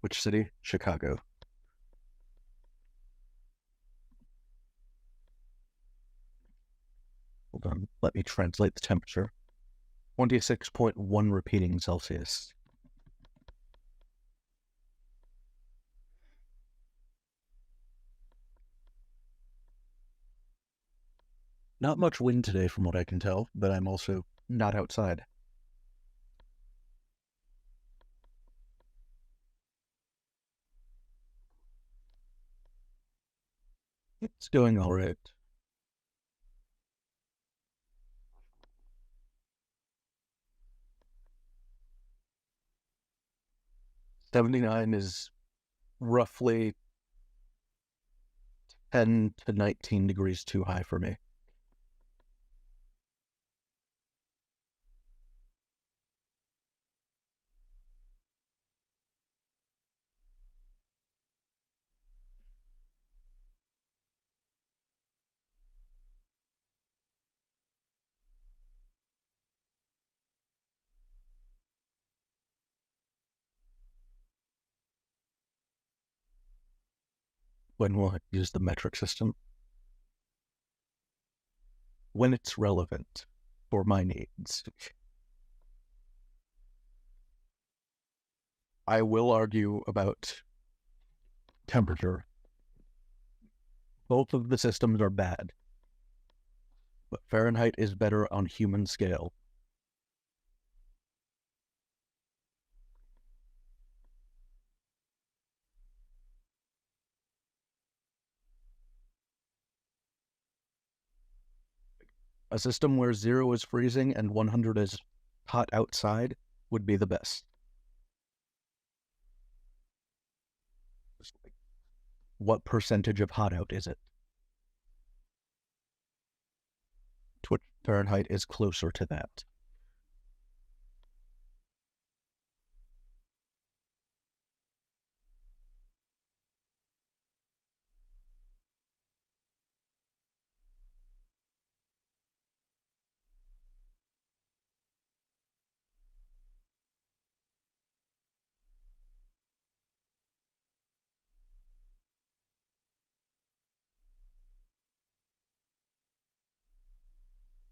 Which city? Chicago. Hold on. Let me translate the temperature. 26.1 repeating Celsius. Not much wind today from what I can tell, but I'm also not outside. It's going all right. 79 is roughly 10 to 19 degrees too high for me. When will I use the metric system? When it's relevant for my needs. I will argue about temperature. Both of the systems are bad, but Fahrenheit is better on human scale. A system where 0 is freezing and 100 is hot outside would be the best. What percentage of hot out is it? Which Fahrenheit is closer to that?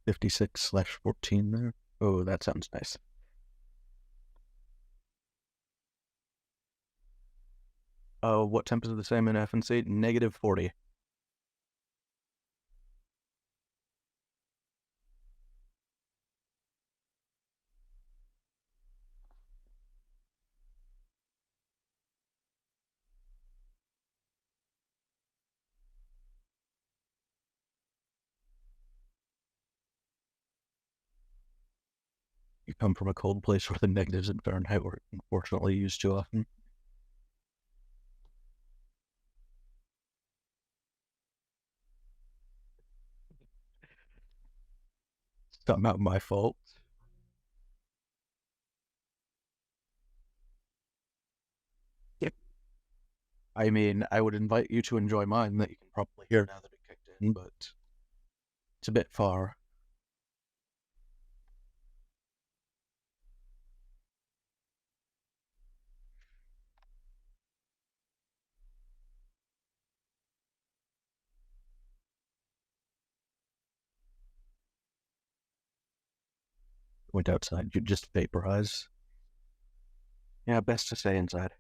(56/14) there. Oh, that sounds nice. What temp is the same in F and C? -40. You come from a cold place where the negatives in Fahrenheit were unfortunately used too often. It's not my fault. Yep. I mean, I would invite you to enjoy mine that you can probably hear now that it kicked in, but it's a bit far. Went outside, you just vaporize. Yeah, best to stay inside.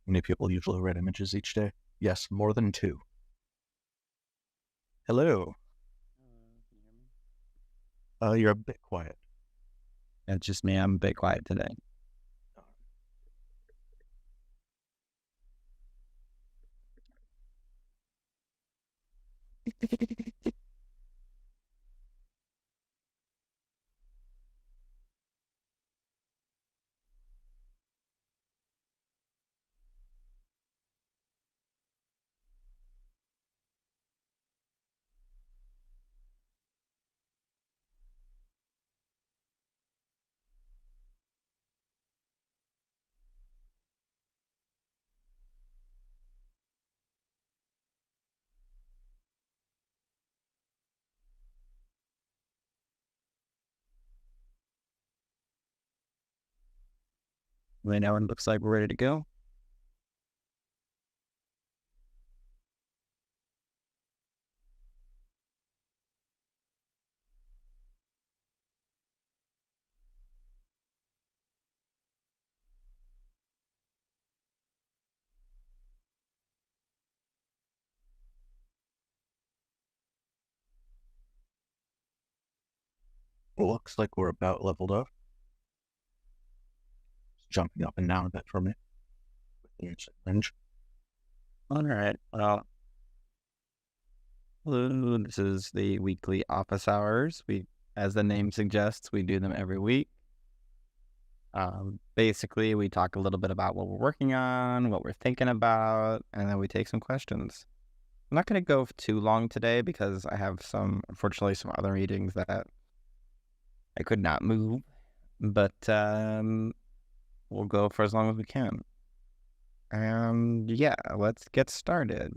Many people usually read images each day. Yes, more than 2. Hello. Can you hear me? You're a bit quiet. It's just me. I'm a bit quiet today. Right now it looks like we're ready to go. It looks like we're about leveled up. It's jumping up and down a bit for me with the instant range. All right. Well, hello. This is the weekly office hours. As the name suggests, we do them every week. Basically, we talk a little bit about what we're working on, what we're thinking about, and then we take some questions. I'm not going to go too long today because I have unfortunately, some other meetings that I could not move, but we'll go for as long as we can. Yeah, let's get started.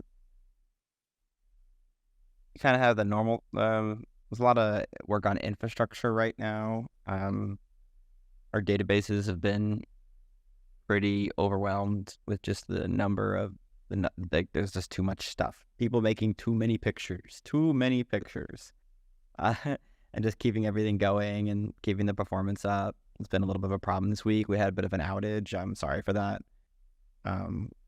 You kind of have the normal, there's a lot of work on infrastructure right now. Our databases have been pretty overwhelmed with just the number of, there's just too much stuff. People making too many pictures, and just keeping everything going and keeping the performance up. It's been a little bit of a problem this week. We had a bit of an outage. I'm sorry for that.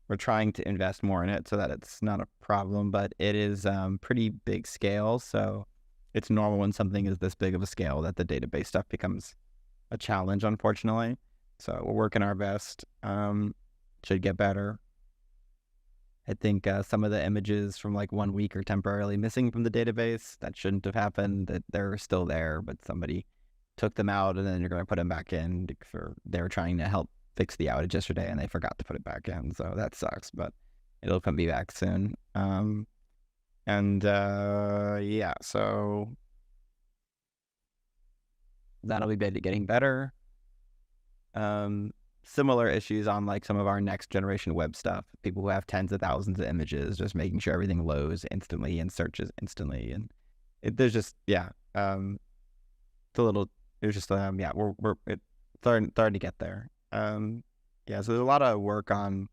We're trying to invest more in it so that it's not a problem, but it is pretty big scale. So it's normal when something is this big of a scale that the database stuff becomes a challenge, unfortunately. So we're working our best. Should get better. I think some of the images from like 1 week are temporarily missing from the database. That shouldn't have happened. That they're still there, but somebody took them out and then you're going to put them back in. They were trying to help fix the outage yesterday and they forgot to put it back in. So that sucks, but it'll come be back soon. Yeah, so that'll be getting better. Similar issues on like some of our next generation web stuff. People who have tens of thousands of images, just making sure everything loads instantly and searches instantly. And there's just, yeah, it's a little, it's just, yeah, it's starting to get there. Yeah, so there's a lot of work on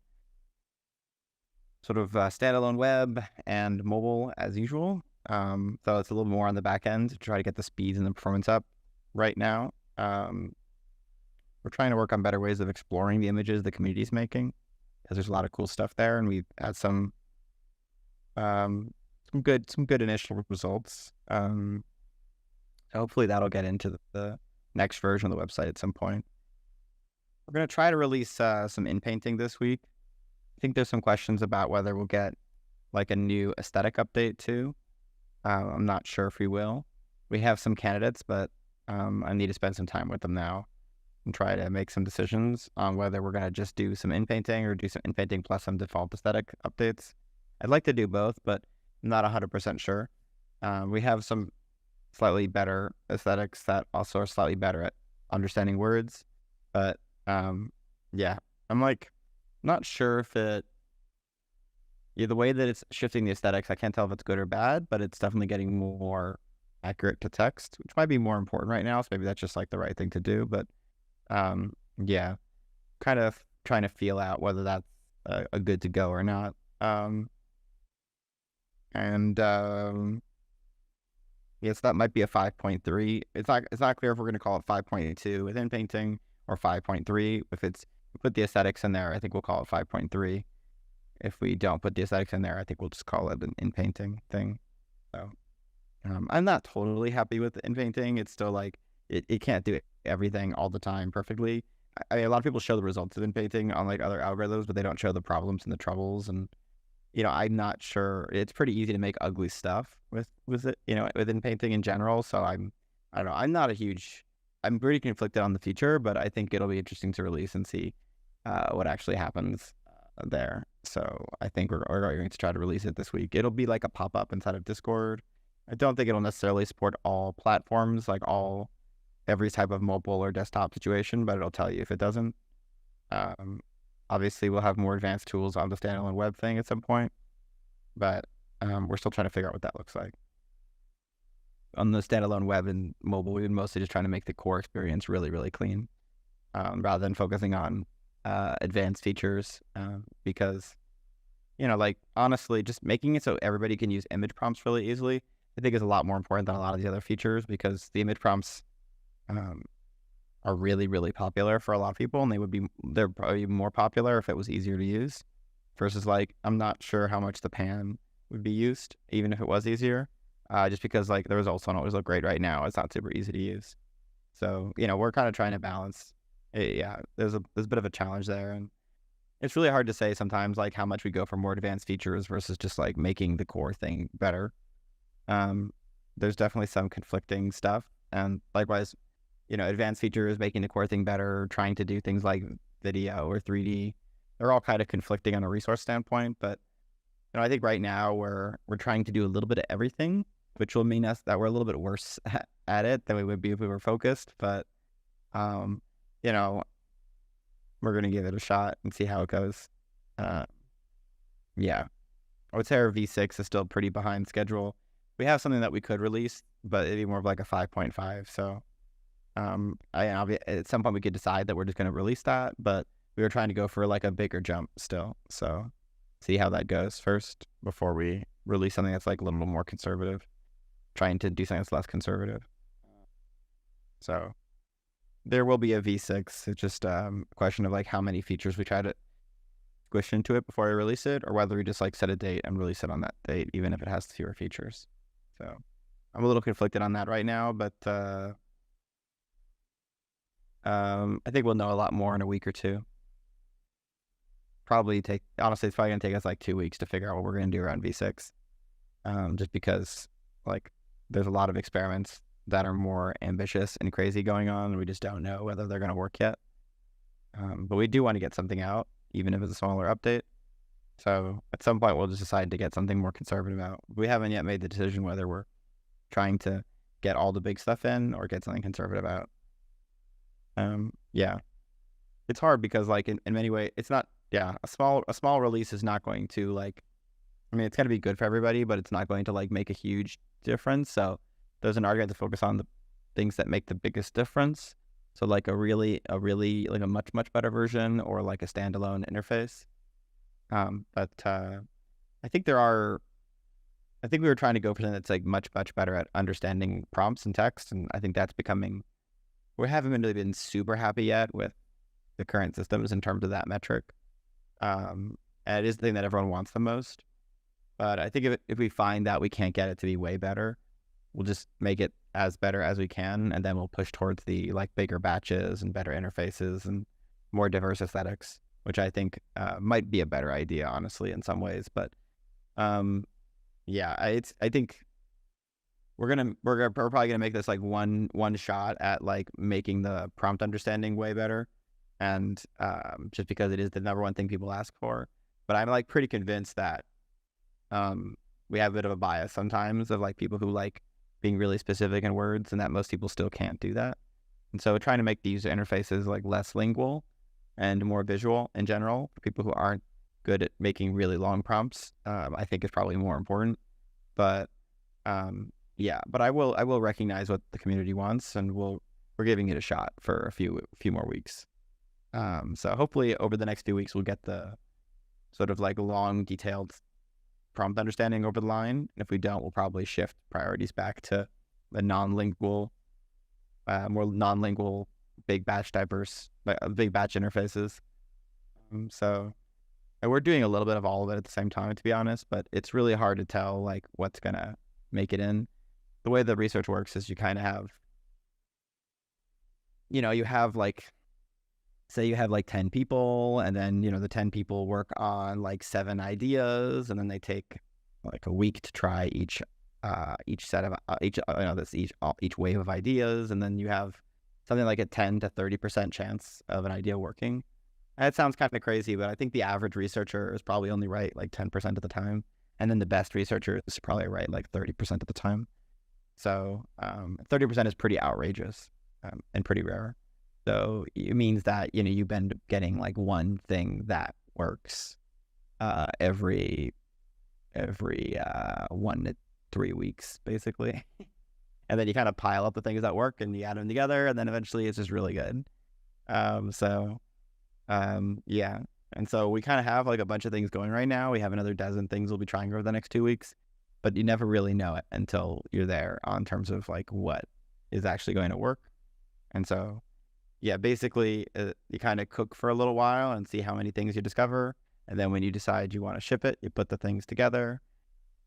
sort of standalone web and mobile as usual. So it's a little more on the back end to try to get the speeds and the performance up right now. We're trying to work on better ways of exploring the images the community's making because there's a lot of cool stuff there, and we've had some good initial results. Hopefully that'll get into the next version of the website at some point. We're going to try to release some in-painting this week. I think there's some questions about whether we'll get like a new aesthetic update too. I'm not sure if we will. We have some candidates, but I need to spend some time with them now and try to make some decisions on whether we're going to just do some in-painting or do some in-painting plus some default aesthetic updates. I'd like to do both, but I'm not 100% sure. We have some slightly better aesthetics that also are slightly better at understanding words. But yeah, I'm like not sure if the way that it's shifting the aesthetics, I can't tell if it's good or bad, but it's definitely getting more accurate to text, which might be more important right now. So maybe that's just like the right thing to do. But yeah, kind of trying to feel out whether that's a good to go or not. Yes, that might be a 5.3. It's not clear if we're going to call it 5.2 within painting or 5.3. If we put the aesthetics in there, I think we'll call it 5.3. If we don't put the aesthetics in there, I think we'll just call it an in-painting thing. So I'm not totally happy with the in-painting. It's still like it can't do everything all the time perfectly. I mean, a lot of people show the results of in-painting on like other algorithms, but they don't show the problems and the troubles. And I'm not sure. It's pretty easy to make ugly stuff with it, with in-painting in general. So I don't know. I'm pretty conflicted on the future, but I think it'll be interesting to release and see what actually happens there. So I think we're going to try to release it this week. It'll be like a pop-up inside of Discord. I don't think it'll necessarily support all platforms, like every type of mobile or desktop situation, but it'll tell you if it doesn't. Obviously, we'll have more advanced tools on the standalone web thing at some point, but we're still trying to figure out what that looks like. On the standalone web and mobile, we've been mostly just trying to make the core experience really, really clean, rather than focusing on advanced features, because, like, honestly, just making it so everybody can use image prompts really easily, I think is a lot more important than a lot of the other features, because the image prompts um, are really, really popular for a lot of people, and they're probably even more popular if it was easier to use. Versus, like, I'm not sure how much the pan would be used, even if it was easier, just because, like, the results don't always look great right now. It's not super easy to use. So, we're kind of trying to balance. Yeah, there's a bit of a challenge there, and it's really hard to say sometimes, like, how much we go for more advanced features versus just like making the core thing better. Um, there's definitely some conflicting stuff, and likewise, advanced features, making the core thing better, trying to do things like video or 3D. They're all kind of conflicting on a resource standpoint, but I think right now we're trying to do a little bit of everything, which will mean us that we're a little bit worse at it than we would be if we were focused. But um, you know, we're gonna give it a shot and see how it goes. Uh, yeah, I would say our V6 is still pretty behind schedule. We have something that we could release, but it'd be more of like a 5.5. So at some point we could decide that we're just gonna release that, but we were trying to go for like a bigger jump still. So see how that goes first before we release something that's like a little more conservative. Trying to do something that's less conservative. So there will be a V6. It's just a question of like how many features we try to squish into it before I release it, or whether we just like set a date and release it on that date, even if it has fewer features. So I'm a little conflicted on that right now, but I think we'll know a lot more in a week or two. Honestly, it's probably gonna take us like 2 weeks to figure out what we're gonna do around V6. Just because like there's a lot of experiments that are more ambitious and crazy going on, and we just don't know whether they're gonna work yet. But we do want to get something out, even if it's a smaller update. So at some point we'll just decide to get something more conservative out. We haven't yet made the decision whether we're trying to get all the big stuff in or get something conservative out. Yeah, it's hard because like in many ways it's not. Yeah, a small release is not going to like. I mean, it's going to be good for everybody, but it's not going to like make a huge difference. So there's an argument to focus on the things that make the biggest difference. So like a really like a much better version, or like a standalone interface. But I think we were trying to go for something that's like much better at understanding prompts and text, and I think that's becoming. We haven't really been super happy yet with the current systems in terms of that metric. And it is the thing that everyone wants the most. But I think if we find that we can't get it to be way better, we'll just make it as better as we can, and then we'll push towards the like bigger batches and better interfaces and more diverse aesthetics, which I think might be a better idea, honestly, in some ways. But yeah, I think we're probably gonna make this like one shot at like making the prompt understanding way better, and just because it is the number one thing people ask for. But I'm like pretty convinced that we have a bit of a bias sometimes of like people who like being really specific in words, and that most people still can't do that. And so trying to make the user interfaces like less lingual and more visual in general for people who aren't good at making really long prompts, I think is probably more important. But yeah, but I will recognize what the community wants, and we're giving it a shot for a few more weeks. So hopefully over the next few weeks we'll get the sort of like long, detailed prompt understanding over the line. And if we don't, we'll probably shift priorities back to the more non-lingual, big batch interfaces. So and we're doing a little bit of all of it at the same time, to be honest, but it's really hard to tell like what's gonna make it in. The way the research works is you kind of have, you have like, say you have like 10 people, and then, the 10 people work on like 7 ideas, and then they take like a week to try each set of each wave of ideas, and then you have something like a 10 to 30% chance of an idea working. And it sounds kind of crazy, but I think the average researcher is probably only right like 10% of the time, and then the best researcher is probably right like 30% of the time. So 30% is pretty outrageous and pretty rare. So it means that, you've been getting like one thing that works every 1 to 3 weeks, basically. And then you kind of pile up the things that work and you add them together, and then eventually it's just really good. So Yeah. And so we kind of have like a bunch of things going right now. We have another dozen things we'll be trying over the next 2 weeks, but you never really know it until you're there on terms of like what is actually going to work. And so, yeah, basically you kind of cook for a little while and see how many things you discover. And then when you decide you want to ship it, you put the things together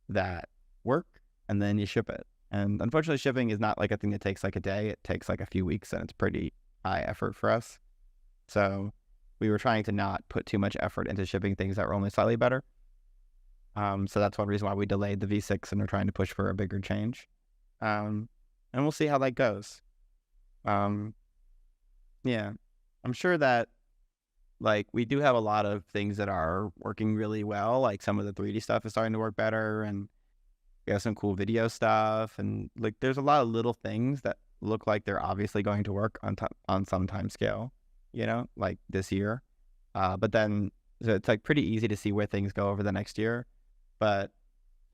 that work and then you ship it. And unfortunately, shipping is not like a thing that takes like a day. It takes like a few weeks and it's pretty high effort for us. So we were trying to not put too much effort into shipping things that were only slightly better. So that's one reason why we delayed the V6 and we're trying to push for a bigger change. And we'll see how that goes. Yeah, I'm sure that like we do have a lot of things that are working really well. Like some of the 3D stuff is starting to work better and we have some cool video stuff. And like there's a lot of little things that look like they're obviously going to work on some time scale, like this year. But then so it's like pretty easy to see where things go over the next year. And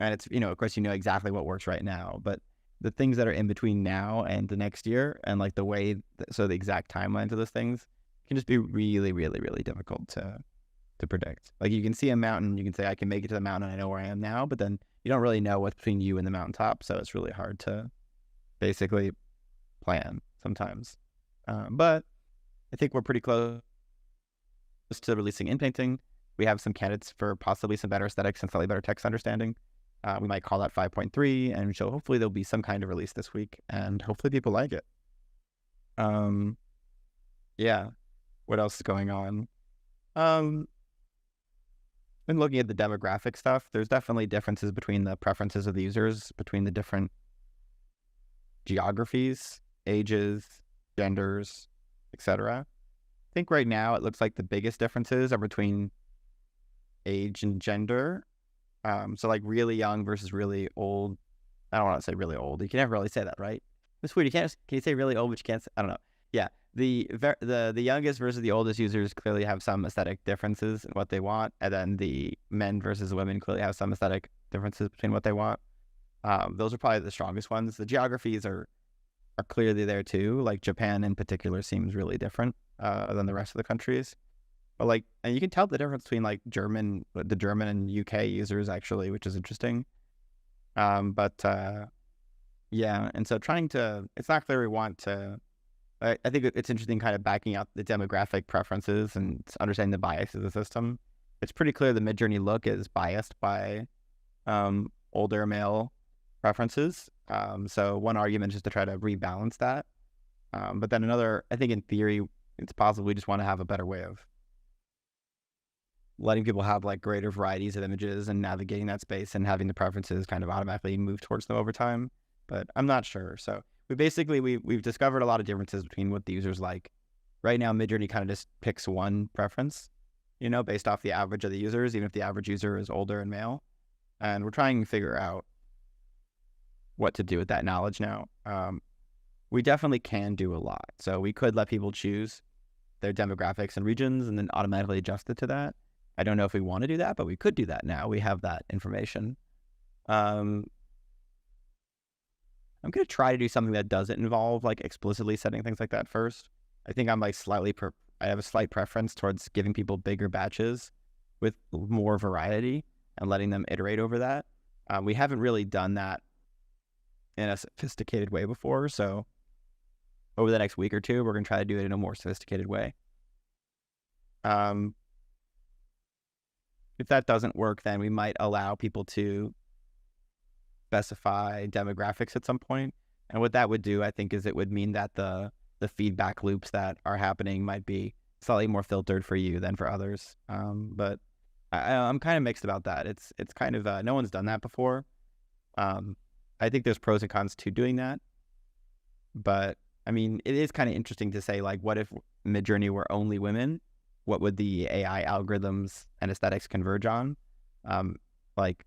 it's, of course, exactly what works right now. But the things that are in between now and the next year and like the exact timelines of those things can just be really, really, really difficult to predict. Like you can see a mountain, you can say, I can make it to the mountain, I know where I am now, but then you don't really know what's between you and the mountaintop. So it's really hard to basically plan sometimes. But I think we're pretty close to releasing in painting. We have some candidates for possibly some better aesthetics and slightly better text understanding. We might call that 5.3, and so hopefully there'll be some kind of release this week, and hopefully people like it. Yeah. What else is going on? Been looking at the demographic stuff. There's definitely differences between the preferences of the users, between the different geographies, ages, genders, etc. I think right now it looks like the biggest differences are between age and gender. So like really young versus really old. I don't want to say really old. You can never really say that, right? It's weird. Can you say really old, but you can't. I don't know. Yeah, the youngest versus the oldest users clearly have some aesthetic differences in what they want, and then the men versus women clearly have some aesthetic differences between what they want. Those are probably the strongest ones. The geographies are clearly there too. Like Japan in particular seems really different than the rest of the countries. But like, and you can tell the difference between like the German and UK users actually, which is interesting. Yeah, and so it's not clear we want to. I think it's interesting kind of backing out the demographic preferences and understanding the bias of the system. It's pretty clear the Midjourney look is biased by older male preferences. So one argument is just to try to rebalance that. But then another, I think in theory, it's possible we just want to have a better way of letting people have like greater varieties of images and navigating that space and having the preferences kind of automatically move towards them over time. But I'm not sure. So we've discovered a lot of differences between what the users like. Right now, Midjourney kind of just picks one preference, based off the average of the users, even if the average user is older and male. And we're trying to figure out what to do with that knowledge now. We definitely can do a lot. So we could let people choose their demographics and regions and then automatically adjust it to that. I don't know if we want to do that, but we could do that now. We have that information. I'm going to try to do something that doesn't involve like explicitly setting things like that first. I think I'm like I have a slight preference towards giving people bigger batches with more variety and letting them iterate over that. We haven't really done that in a sophisticated way before. So over the next week or two, we're going to try to do it in a more sophisticated way. If that doesn't work, then we might allow people to specify demographics at some point. And what that would do, I think, is it would mean that the feedback loops that are happening might be slightly more filtered for you than for others. But I'm kind of mixed about that. It's kind of no one's done that before. I think there's pros and cons to doing that. But I mean, it is kind of interesting to say, like, what if Midjourney were only women? What would the AI algorithms and aesthetics converge on? Like,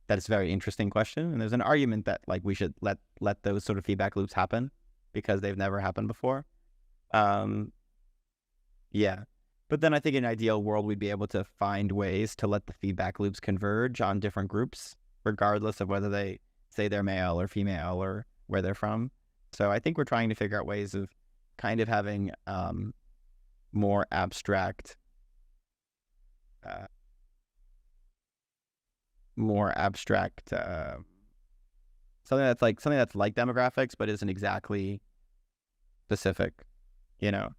that's a very interesting question. And there's an argument that like we should let those sort of feedback loops happen because they've never happened before. Yeah. But then I think in an ideal world, we'd be able to find ways to let the feedback loops converge on different groups, regardless of whether they say they're male or female or where they're from. So I think we're trying to figure out ways of kind of having more abstract, uh, more abstract, something that's like demographics, but isn't exactly specific, you know,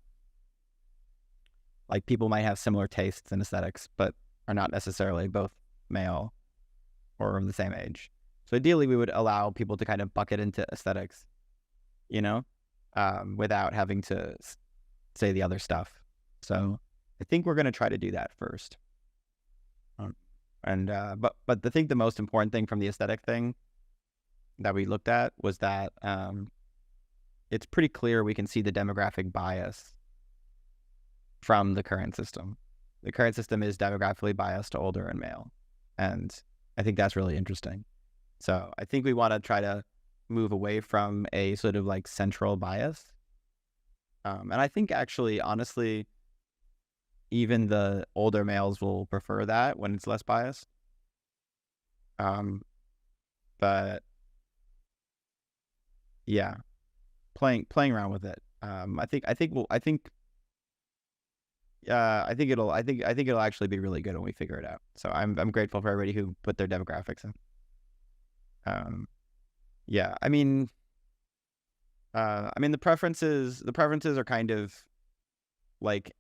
like people might have similar tastes and aesthetics, but are not necessarily both male or of the same age. So ideally, we would allow people to kind of bucket into aesthetics, you know, without having to say the other stuff. So I think we're going to try to do that first. But I think the most important thing from the aesthetic thing that we looked at was that it's pretty clear we can see the demographic bias from the current system. The current system is demographically biased to older and male. And I think that's really interesting. So I think we want to try to move away from a sort of like central bias. And I think actually, honestly, even the older males will prefer that when it's less biased. But yeah, playing around with it. I think it'll actually be really good when we figure it out. So I'm grateful for everybody who put their demographics in. Yeah, I mean the preferences are kind of like,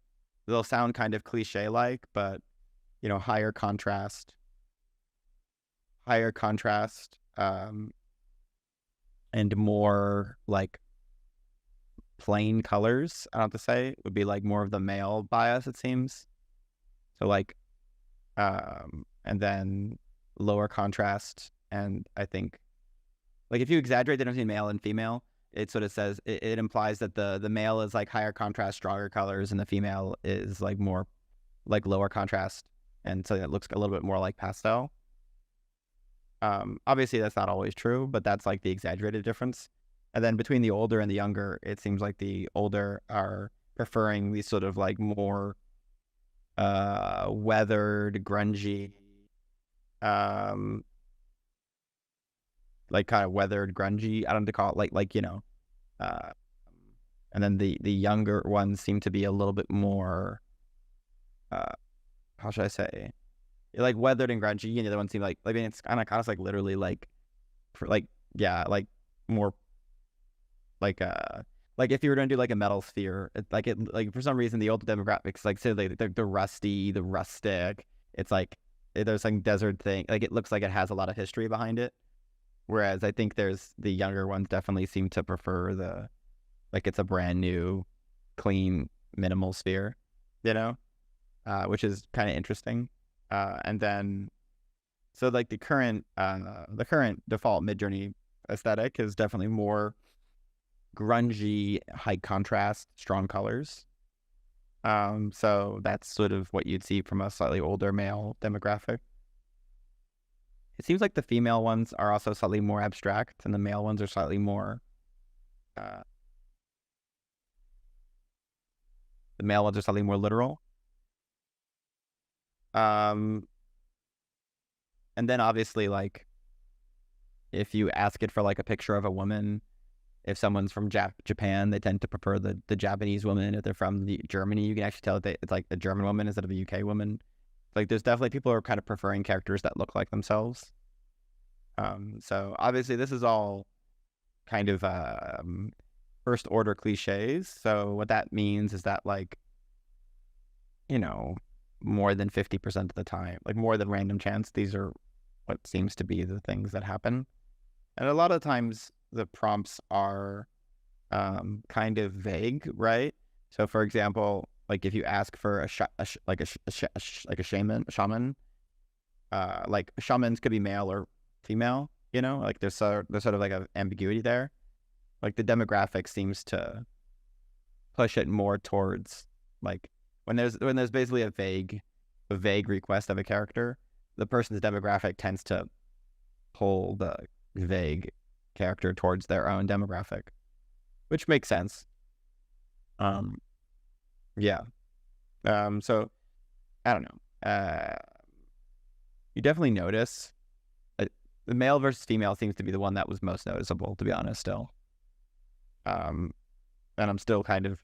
they'll sound kind of cliche like, but you know, higher contrast, and more like plain colors, I don't have to say, would be like more of the male bias, it seems. So like, and then lower contrast, and I think like if you exaggerate the difference between male and female, it sort of says, it implies that the male is like higher contrast, stronger colors, and the female is like more like lower contrast, and so it looks a little bit more like pastel. Obviously that's not always true, but that's like the exaggerated difference. And then between the older and the younger, it seems like the older are preferring these sort of like more weathered, grungy, like kind of weathered, grungy, I don't know to call it, like you know, and then the younger ones seem to be a little bit more, how should I say, like weathered and grungy, and the other ones seem like, I mean, it's kind of like literally like, for like, yeah, like more like if you were going to do like a metal sphere, like for some reason the older demographics, like say like the rusty, the rustic, it's like there's like desert thing, like it looks like it has a lot of history behind it. Whereas I think there's the younger ones definitely seem to prefer the, like it's a brand new, clean, minimal sphere, you know, which is kind of interesting. And then, so like the current default Midjourney aesthetic is definitely more grungy, high contrast, strong colors. So that's sort of what you'd see from a slightly older male demographic. It seems like the female ones are also slightly more abstract, and the male ones are slightly more, literal. And then obviously, like, if you ask it for like a picture of a woman, if someone's from Japan, they tend to prefer the Japanese woman. If they're from Germany, you can actually tell that it's like a German woman instead of a UK woman. Like, there's definitely people who are kind of preferring characters that look like themselves. So obviously this is all kind of first order cliches. So what that means is that, like, you know, more than 50% of the time, like more than random chance, these are what seems to be the things that happen. And a lot of times the prompts are kind of vague, right? So for example, like if you ask for a shaman, like shamans could be male or female, you know, like there's sort of like an ambiguity there. Like the demographic seems to push it more towards, like, when there's basically a vague request of a character, the person's demographic tends to pull the vague character towards their own demographic, which makes sense. Yeah. So I don't know. You definitely notice the male versus female seems to be the one that was most noticeable, to be honest, still. And I'm still kind of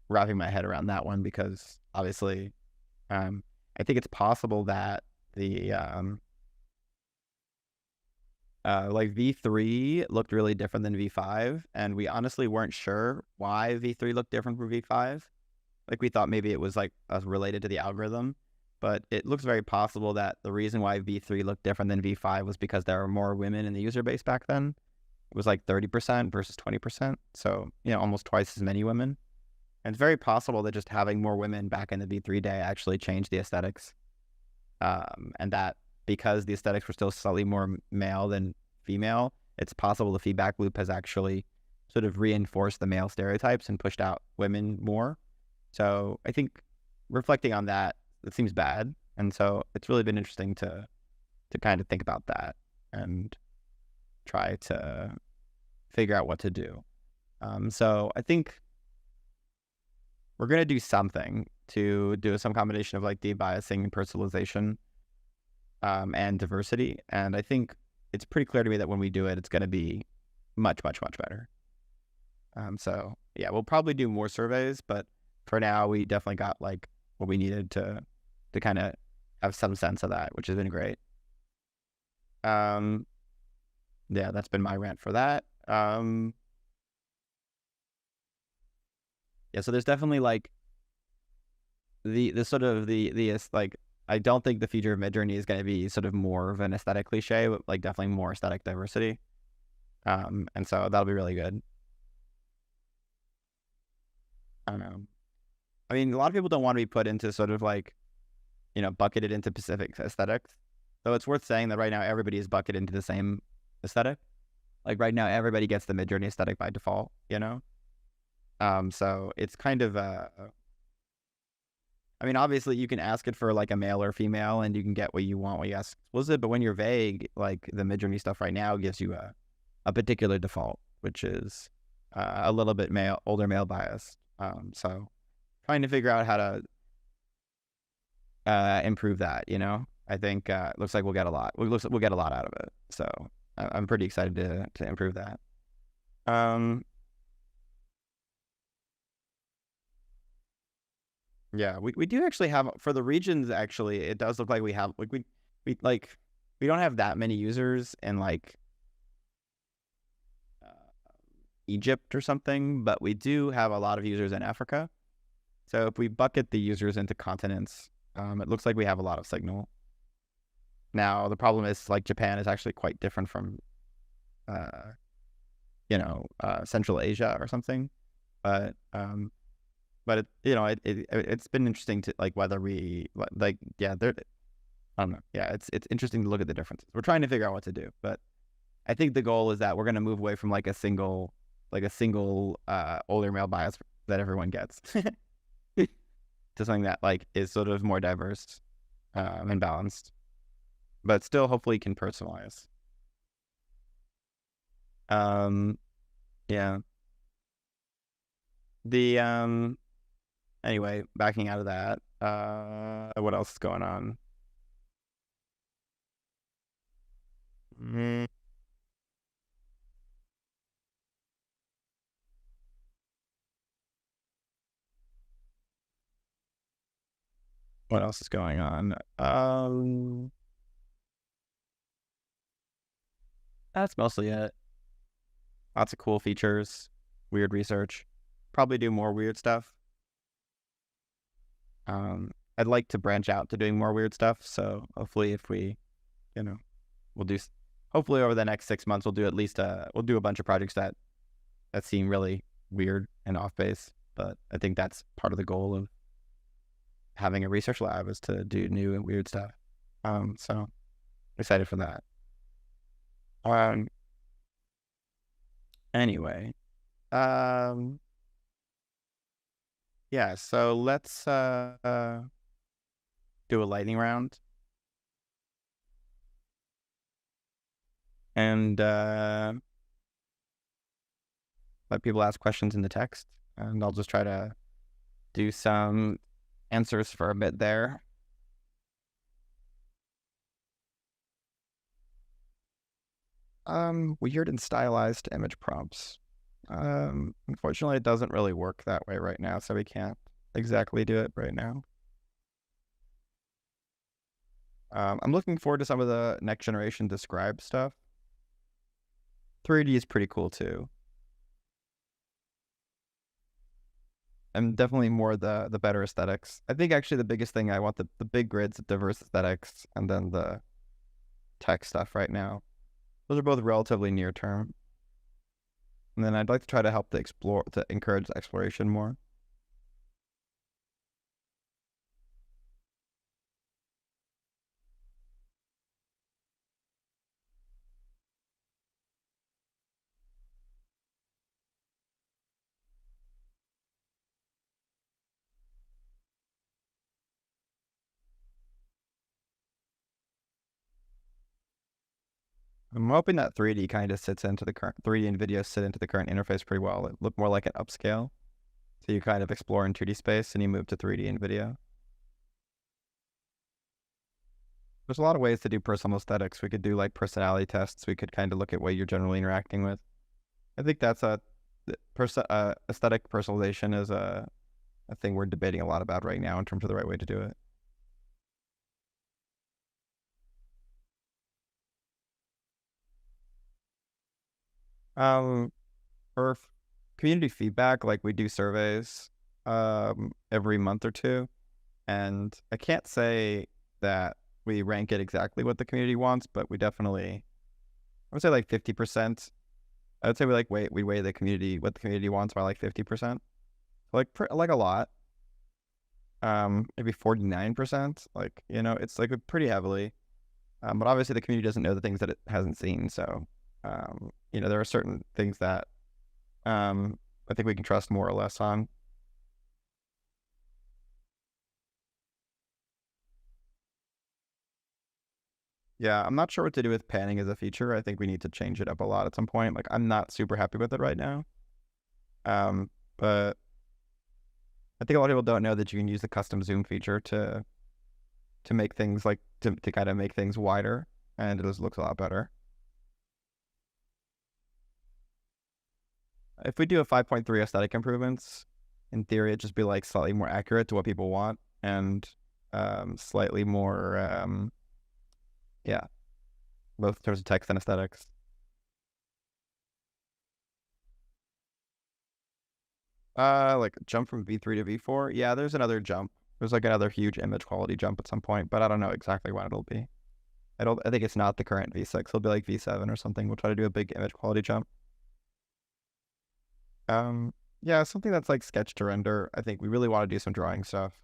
wrapping my head around that one because obviously, I think it's possible that the like V3 looked really different than V5, and we honestly weren't sure why V3 looked different from V5. Like we thought maybe it was like related to the algorithm, but it looks very possible that the reason why V3 looked different than V5 was because there were more women in the user base back then. It was like 30% versus 20%, so almost twice as many women. And it's very possible that just having more women back in the V3 day actually changed the aesthetics, and that because the aesthetics were still slightly more male than female, it's possible the feedback loop has actually sort of reinforced the male stereotypes and pushed out women more. So I think reflecting on that, it seems bad. And so it's really been interesting to kind of think about that and try to figure out what to do. So I think we're going to do something to do some combination of like debiasing and personalization, and diversity. And I think it's pretty clear to me that when we do it, it's going to be much, much, much better. So yeah, we'll probably do more surveys, but for now, we definitely got like what we needed to kind of have some sense of that, which has been great. Yeah, that's been my rant for that. Yeah, so there's definitely like the sort of the like, I don't think the future of Midjourney is going to be sort of more of an aesthetic cliche, but like definitely more aesthetic diversity. And so that'll be really good. I don't know. I mean, a lot of people don't want to be put into sort of like, bucketed into specific aesthetics. So it's worth saying that right now everybody is bucketed into the same aesthetic. Like right now everybody gets the Midjourney aesthetic by default, So it's kind of I mean, obviously you can ask it for like a male or female and you can get what you want when you ask explicit, but when you're vague, like the Midjourney stuff right now gives you a particular default, which is a little bit older male biased. So trying to figure out how to improve that, I think it looks like we'll get a lot. We'll get a lot out of it. So I'm pretty excited to improve that. Yeah, we do actually have, for the regions, actually, it does look like we have, like, we don't have that many users in, like, Egypt or something, but we do have a lot of users in Africa. So if we bucket the users into continents, it looks like we have a lot of signal. Now, the problem is, like, Japan is actually quite different from, Central Asia or something. But it's been interesting to like whether we like I don't know. Yeah, it's interesting to look at the differences. We're trying to figure out what to do, but I think the goal is that we're going to move away from like a single older male bias that everyone gets to something that like is sort of more diverse, and balanced, but still hopefully can personalize. Yeah. The Anyway, backing out of that, what else is going on? What else is going on? That's mostly it. Lots of cool features, weird research. Probably do more weird stuff. I'd like to branch out to doing more weird stuff. So hopefully, if we, we'll do. Hopefully, over the next 6 months, we'll do at least we'll do a bunch of projects that seem really weird and off base. But I think that's part of the goal of having a research lab, is to do new and weird stuff. So excited for that. Anyway, yeah, so let's do a lightning round. And let people ask questions in the text. And I'll just try to do some answers for a bit there. Weird and stylized image prompts. Unfortunately, it doesn't really work that way right now, so we can't exactly do it right now. I'm looking forward to some of the next generation Describe stuff. 3D is pretty cool too. And definitely more the better aesthetics. I think actually the biggest thing I want the big grids, the diverse aesthetics, and then the tech stuff right now. Those are both relatively near term. And then I'd like to try to help to encourage the exploration more. I'm hoping that 3D kind of sits into the current 3D and video sit into the current interface pretty well. It look more like an upscale. So you kind of explore in 2D space and you move to 3D and video. There's a lot of ways to do personal aesthetics. We could do like personality tests. We could kind of look at what you're generally interacting with. I think that's aesthetic personalization is a thing we're debating a lot about right now in terms of the right way to do it. Um, for community feedback, like we do surveys every month or two, and I can't say that we rank it exactly what the community wants, but we definitely, I would say like 50%. I would say we weigh the community what the community wants by like 50%, like a lot. Maybe 49%. Like it's like pretty heavily. But obviously the community doesn't know the things that it hasn't seen, so there are certain things that I think we can trust more or less on. Yeah, I'm not sure what to do with panning as a feature. I think we need to change it up a lot at some point. Like I'm not super happy with it right now. But I think a lot of people don't know that you can use the custom zoom feature to make things like to kind of make things wider, and it just looks a lot better. If we do a 5.3 aesthetic improvements, in theory, it'd just be like slightly more accurate to what people want and slightly more, yeah, both in terms of text and aesthetics. Like jump from V3 to V4. Yeah, there's another jump. There's like another huge image quality jump at some point, but I don't know exactly when it'll be. I think it's not the current V6. It'll be like V7 or something. We'll try to do a big image quality jump. Yeah, something that's like sketch to render. I think we really want to do some drawing stuff.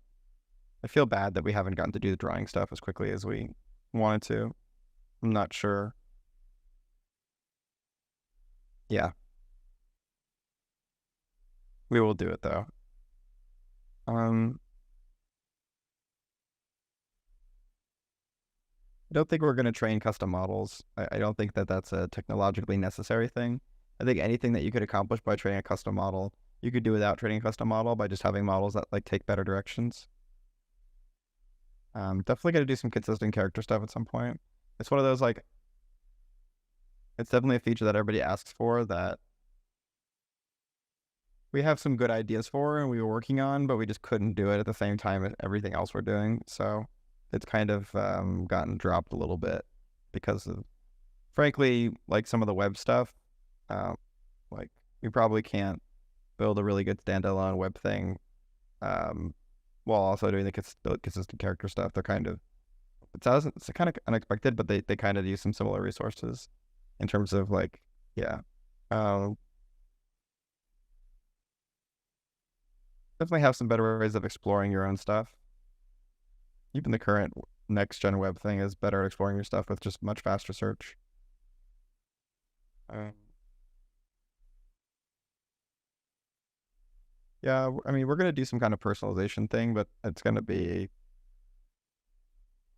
I feel bad that we haven't gotten to do the drawing stuff as quickly as we wanted to. I'm not sure. Yeah, we will do it though. I don't think we're going to train custom models. I don't think that that's a technologically necessary thing. I think anything that you could accomplish by training a custom model, you could do without training a custom model by just having models that like take better directions. Definitely got to do some consistent character stuff at some point. It's one of those like, it's definitely a feature that everybody asks for that we have some good ideas for and we were working on, but we just couldn't do it at the same time as everything else we're doing. So it's kind of gotten dropped a little bit because of, frankly, like some of the web stuff. Like we probably can't build a really good standalone web thing while also doing the consistent character stuff. They're kind of, it's kind of unexpected, but they kind of use some similar resources in terms of like, yeah. Definitely have some better ways of exploring your own stuff. Even the current next gen web thing is better at exploring your stuff with just much faster search. Yeah, I mean, we're gonna do some kind of personalization thing, but it's gonna be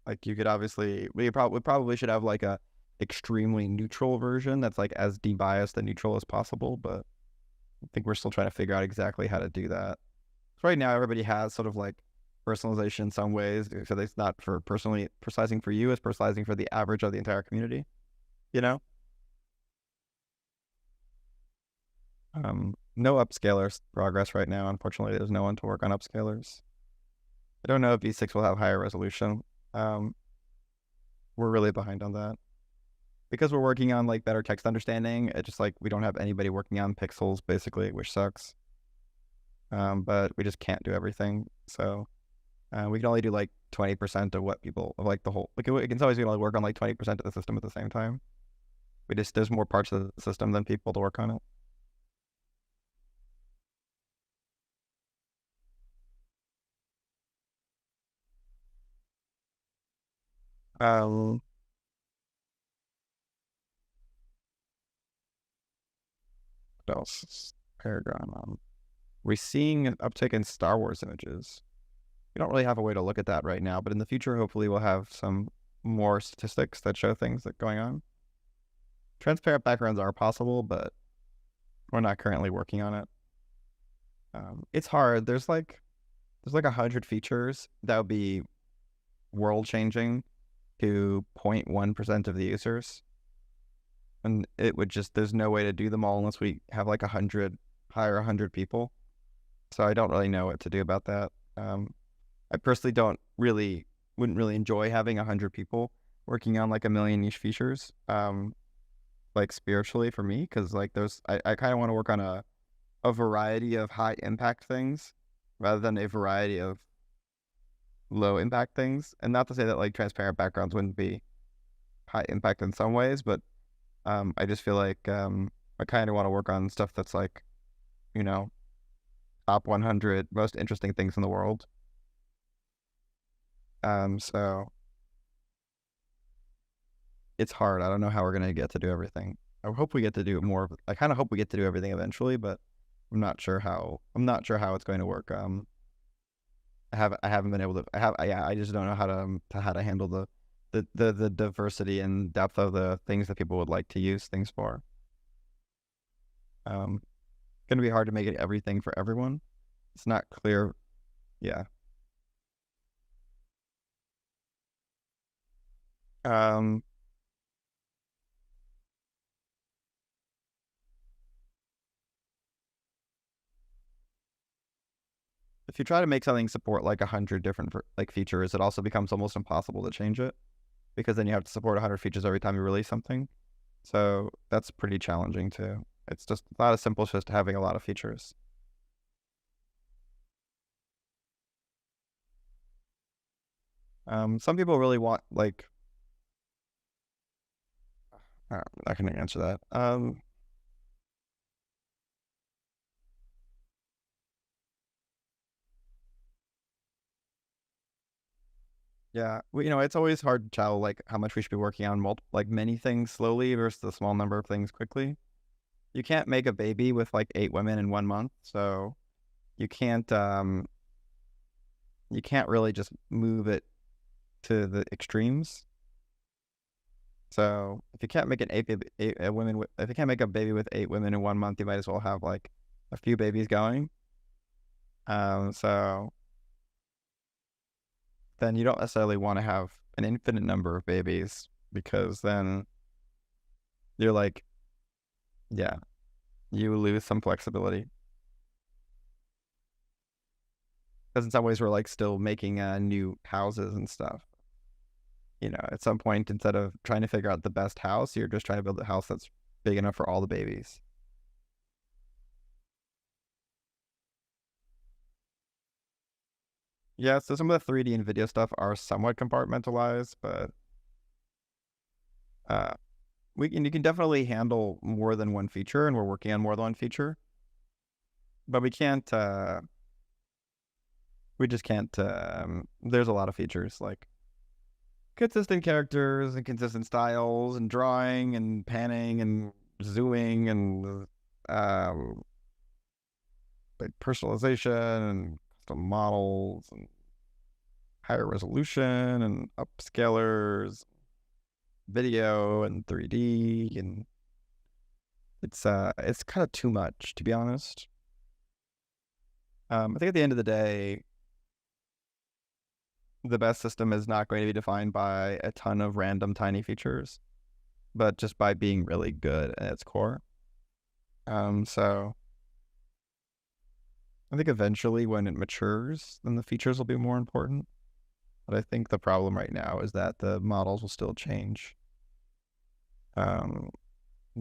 like you could obviously we probably should have like a extremely neutral version that's like as debiased and neutral as possible, but I think we're still trying to figure out exactly how to do that. So right now, everybody has sort of like personalization in some ways, so it's not for personally personalizing for you, it's personalizing for the average of the entire community, you know? No upscalers progress right now. Unfortunately, there's no one to work on upscalers. I don't know if V6 will have higher resolution. Um, we're really behind on that. Because we're working on like better text understanding, it just like we don't have anybody working on pixels basically, which sucks. But we just can't do everything. So we can only do like 20% of what people of like the whole. Like it can always be only work on like 20% of the system at the same time. There's more parts of the system than people to work on it. Um, what else? Paragon. We're seeing an uptick in Star Wars images. We don't really have a way to look at that right now, but in the future, hopefully, we'll have some more statistics that show things that are going on. Transparent backgrounds are possible, but we're not currently working on it. It's hard. There's like 100 features that would be world changing to 0.1% of the users, and it would just there's no way to do them all unless we have like 100 hire 100 people. So I don't really know what to do about that. I personally wouldn't really enjoy having 100 people working on like a million niche features. Like spiritually for me, because like I kind of want to work on a variety of high impact things rather than a variety of low impact things. And not to say that like transparent backgrounds wouldn't be high impact in some ways, but I just feel like I kind of want to work on stuff that's like, you know, top 100 most interesting things in the world. So it's hard. I don't know how we're gonna get to do everything. I hope we get to do more. I kind of hope we get to do everything eventually, but I'm not sure how. I'm not sure how it's going to work. I haven't been able to. I just don't know how to handle the diversity and depth of the things that people would like to use things for. Gonna be hard to make it everything for everyone. It's not clear. Yeah. Um, if you try to make something support like 100 different like features, it also becomes almost impossible to change it because then you have to support 100 features every time you release something. So that's pretty challenging too. It's just not as simple as just having a lot of features. Some people really want like, I'm not going to answer that. Yeah, it's always hard to tell like how much we should be working on like many things slowly versus a small number of things quickly. You can't make a baby with like 8 women in 1 month, so you can't really just move it to the extremes. So if you can't make if you can't make a baby with 8 women in 1 month, you might as well have like a few babies going. So then you don't necessarily want to have an infinite number of babies because then you're like, yeah, you lose some flexibility. Because in some ways we're like still making new houses and stuff. At some point, instead of trying to figure out the best house, you're just trying to build a house that's big enough for all the babies. Yeah, so some of the 3D and video stuff are somewhat compartmentalized, but you can definitely handle more than one feature, and we're working on more than one feature. But we can't. We just can't. There's a lot of features like consistent characters and consistent styles and drawing and panning and zooming and like personalization and custom models and higher resolution and upscalers, video and 3D, and it's kind of too much, to be honest. I think at the end of the day, the best system is not going to be defined by a ton of random tiny features, but just by being really good at its core. So I think eventually when it matures, then the features will be more important. But I think the problem right now is that the models will still change. Will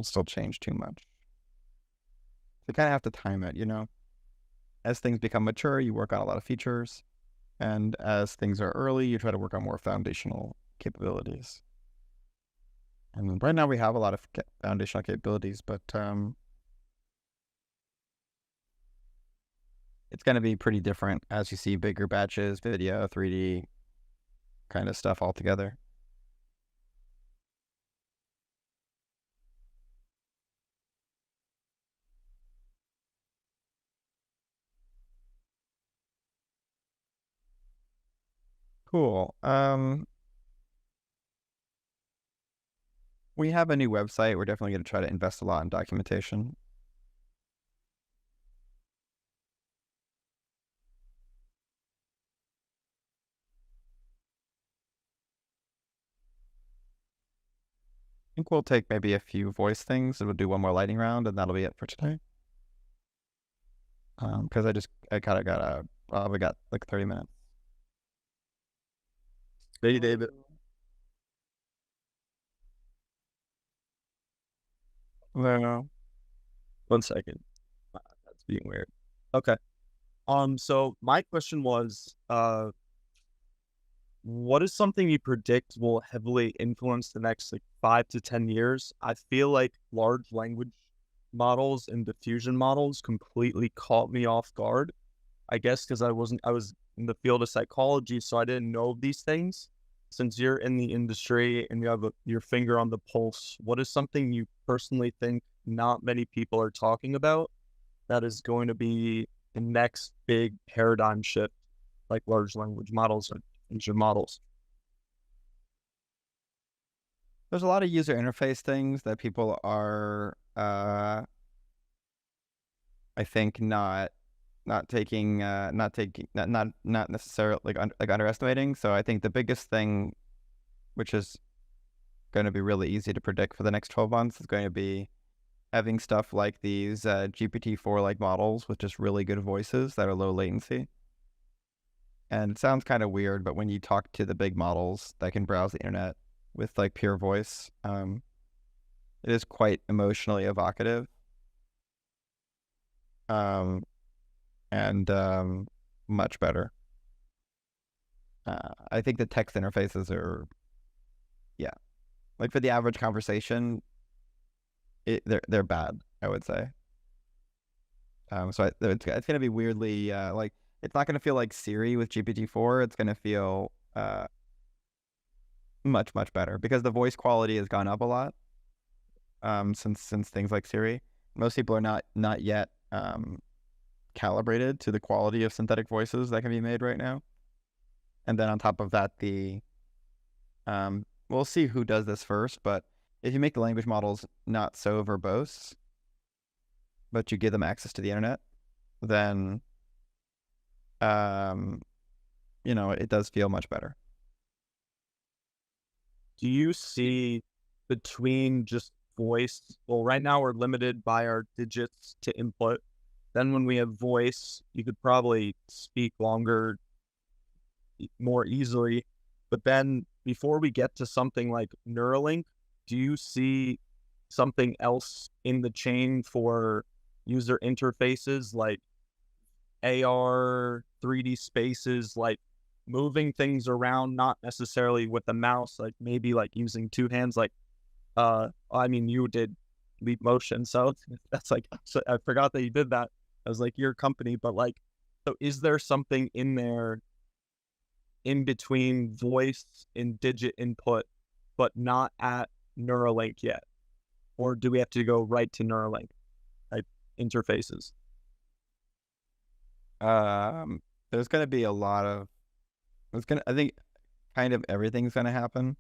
still change too much. So you kind of have to time it, As things become mature, you work on a lot of features. And as things are early, you try to work on more foundational capabilities. And right now we have a lot of foundational capabilities, but it's going to be pretty different as you see bigger batches, video, 3D kind of stuff altogether. Cool. We have a new website. We're definitely going to try to invest a lot in documentation. I think we'll take maybe a few voice things and we'll do one more lightning round and that'll be it for today. Because I kind of we got like 30 minutes. Hey, David. No. 1 second. That's being weird. Okay. So my question was, what is something you predict will heavily influence the next like 5 to 10 years? I feel like large language models and diffusion models completely caught me off guard. I guess because I was in the field of psychology, so I didn't know of these things. Since you're in the industry and you have your finger on the pulse, what is something you personally think not many people are talking about that is going to be the next big paradigm shift, like large language models or diffusion models? There's a lot of user interface things that people are, I think, not necessarily like underestimating. So I think the biggest thing, which is going to be really easy to predict for the next 12 months, is going to be having stuff like these GPT-4 like models with just really good voices that are low latency. And it sounds kind of weird, but when you talk to the big models that can browse the internet with like pure voice, it is quite emotionally evocative. And much better. I think the text interfaces are, like for the average conversation, they're bad, I would say. So it's going to be weirdly like it's not going to feel like Siri with GPT-4. It's going to feel much better because the voice quality has gone up a lot since things like Siri. Most people are not yet calibrated to the quality of synthetic voices that can be made right now. And then on top of that, we'll see who does this first, but if you make the language models not so verbose, but you give them access to the internet, then it does feel much better. Do you see between just voice? Well, right now we're limited by our digits to input. Then when we have voice, you could probably speak longer, more easily. But then before we get to something like Neuralink, do you see something else in the chain for user interfaces like AR, 3D spaces, like moving things around, not necessarily with a mouse, like maybe like using two hands, like, you did Leap Motion. So that's like, so I forgot that you did that. I was like, your company, but like, so is there something in there in between voice and digit input, but not at Neuralink yet? Or do we have to go right to Neuralink type interfaces? There's going to be a lot of, I think kind of everything's going to happen,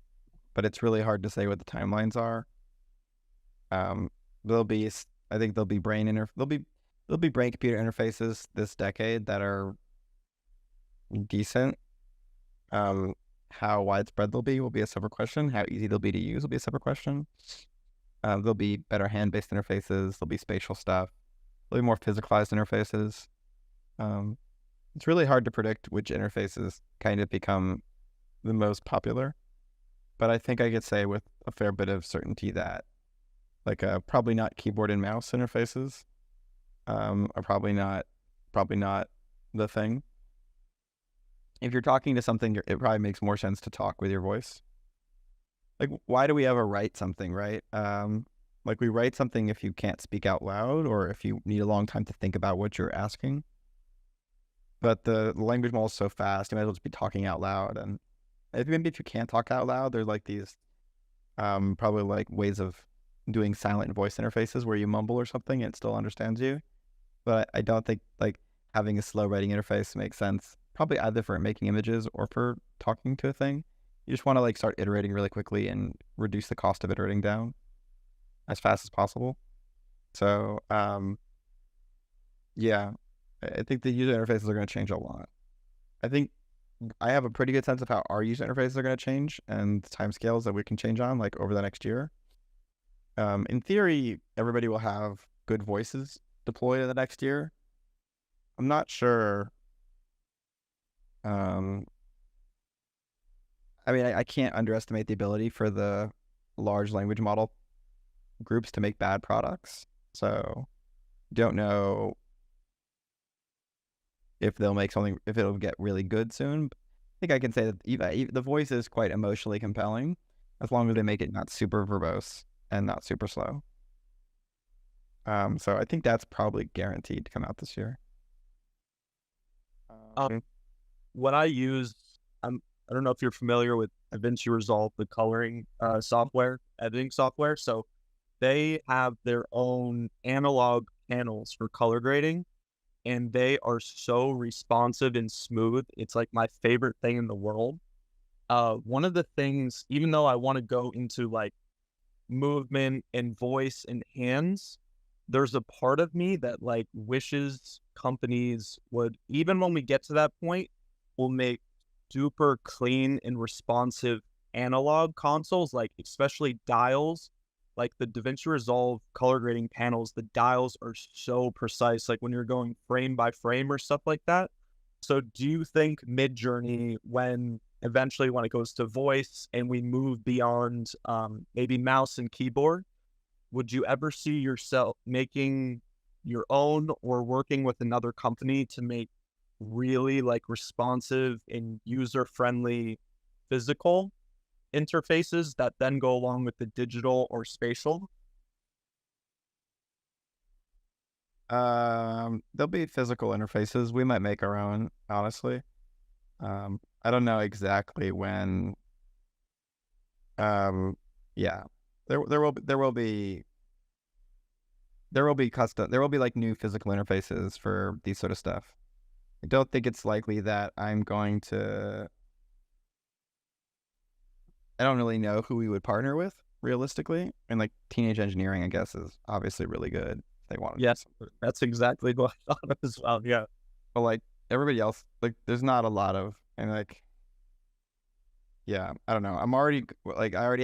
but it's really hard to say what the timelines are. There'll be brain computer interfaces this decade that are decent. How widespread they'll be will be a separate question. How easy they'll be to use will be a separate question. There'll be better hand-based interfaces. There'll be spatial stuff. There'll be more physicalized interfaces. It's really hard to predict which interfaces kind of become the most popular, but I think I could say with a fair bit of certainty that like probably not keyboard and mouse interfaces are probably not the thing. If you're talking to something, it probably makes more sense to talk with your voice. Like, why do we ever write something, right? Like we write something if you can't speak out loud or if you need a long time to think about what you're asking. But the language model is so fast, you might as well just be talking out loud. And maybe if you can't talk out loud, there's like these probably like ways of doing silent voice interfaces where you mumble or something and it still understands you. But I don't think like having a slow writing interface makes sense. Probably either for making images or for talking to a thing. You just want to like start iterating really quickly and reduce the cost of iterating down as fast as possible. So yeah, I think the user interfaces are going to change a lot. I think I have a pretty good sense of how our user interfaces are going to change and the timescales that we can change on like over the next year. In theory, everybody will have good voices deployed in the next year. I'm not sure. I mean, I can't underestimate the ability for the large language model groups to make bad products. So don't know if they'll make something, if it'll get really good soon. I think I can say that even the voice is quite emotionally compelling as long as they make it not super verbose and not super slow. So I think that's probably guaranteed to come out this year. What I use, I don't know if you're familiar with DaVinci Resolve, the coloring software, editing software. So they have their own analog panels for color grading, and they are so responsive and smooth. It's like my favorite thing in the world. One of the things, even though I want to go into like movement and voice and hands, there's a part of me that like wishes companies would, even when we get to that point, will make super clean and responsive analog consoles, like especially dials. Like the DaVinci Resolve color grading panels, the dials are so precise, like when you're going frame by frame or stuff like that. So do you think Midjourney, when eventually when it goes to voice and we move beyond maybe mouse and keyboard, would you ever see yourself making your own or working with another company to make really like responsive and user-friendly physical interfaces that then go along with the digital or spatial? There'll be physical interfaces. We might make our own, honestly. I don't know exactly when. Yeah, there will be custom. There will be like new physical interfaces for these sort of stuff. I don't think it's likely that I'm going to. I don't really know who we would partner with realistically, and like Teenage Engineering, I guess, is obviously really good. If they want to. Yes, that's exactly what I thought of as well. Yeah, but like everybody else, like there's not a lot of, and like, yeah, I don't know. I already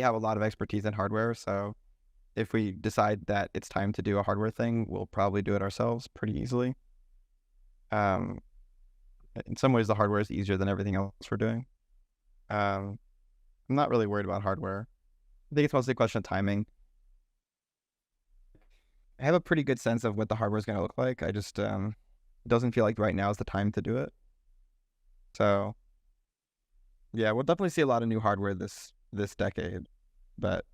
have a lot of expertise in hardware, so if we decide that it's time to do a hardware thing, we'll probably do it ourselves pretty easily. In some ways, the hardware is easier than everything else we're doing. I'm not really worried about hardware. I think it's mostly a question of timing. I have a pretty good sense of what the hardware is going to look like. I just it doesn't feel like right now is the time to do it. So yeah, we'll definitely see a lot of new hardware this decade, but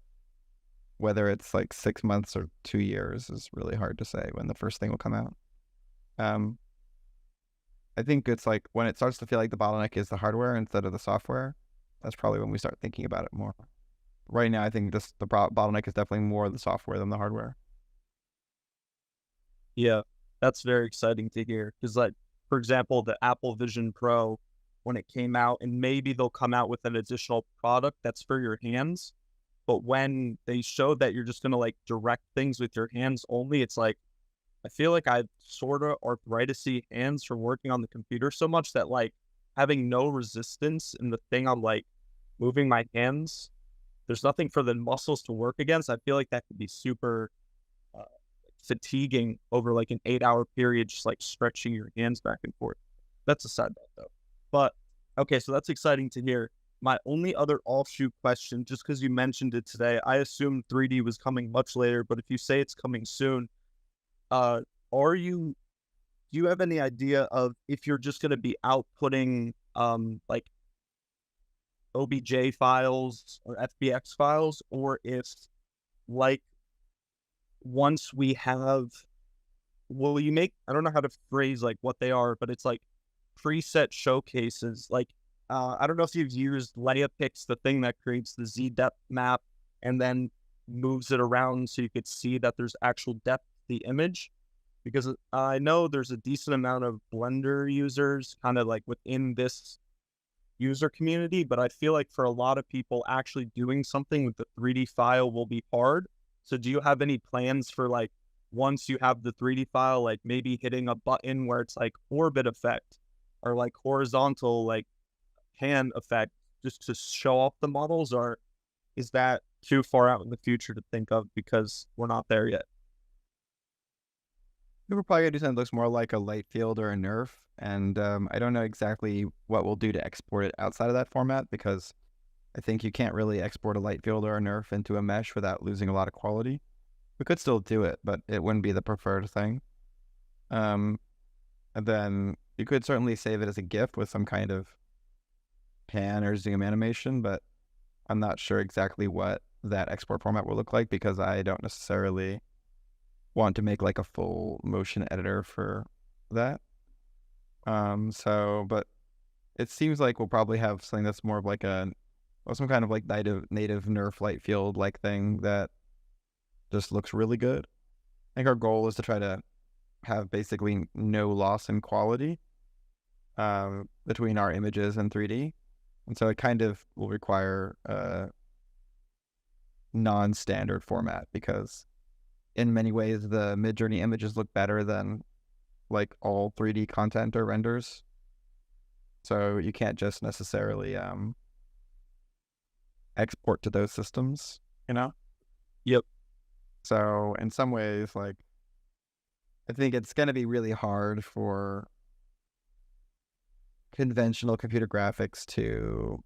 whether it's like 6 months or 2 years is really hard to say when the first thing will come out. I think it's like when it starts to feel like the bottleneck is the hardware instead of the software, that's probably when we start thinking about it more. Right now, I think the bottleneck is definitely more the software than the hardware. Yeah, that's very exciting to hear. Because like, for example, the Apple Vision Pro, when it came out, and maybe they'll come out with an additional product that's for your hands. But when they showed that you're just going to like direct things with your hands only, it's like, I feel like I've sort of arthritis-y hands from working on the computer so much that like having no resistance in the thing I'm like moving my hands, there's nothing for the muscles to work against. I feel like that could be super fatiguing over like an 8-hour period, just like stretching your hands back and forth. That's a side note though. But okay, so that's exciting to hear. My only other offshoot question, just because you mentioned it today, I assumed 3D was coming much later, but if you say it's coming soon, uh, are you do you have any idea of if you're just going to be outputting like OBJ files or FBX files, or if like once we have, will you make, I don't know how to phrase like what they are, but it's like preset showcases. Like, I don't know if you've used LeiaPix, the thing that creates the Z depth map and then moves it around so you could see that there's actual depth to the image. Because I know there's a decent amount of Blender users kind of like within this user community, but I feel like for a lot of people, actually doing something with the 3D file will be hard. So do you have any plans for like, once you have the 3D file, like maybe hitting a button where it's like orbit effect or like horizontal, like pan effect, just to show off the models? Or is that too far out in the future to think of because we're not there yet? We're probably gonna do something that looks more like a light field or a nerf, and I don't know exactly what we'll do to export it outside of that format, because I think you can't really export a light field or a nerf into a mesh without losing a lot of quality. We could still do it, but it wouldn't be the preferred thing. And then you could certainly save it as a GIF with some kind of pan or zoom animation, but I'm not sure exactly what that export format will look like, because I don't necessarily want to make like a full motion editor for that. But it seems like we'll probably have something that's more of like some kind of like native nerf light field like thing that just looks really good. I think our goal is to try to have basically no loss in quality between our images and 3D. And so it kind of will require a non-standard format, because in many ways the Midjourney images look better than like all 3D content or renders. So you can't just necessarily export to those systems, you know? Yep. So in some ways, like, I think it's going to be really hard for conventional computer graphics to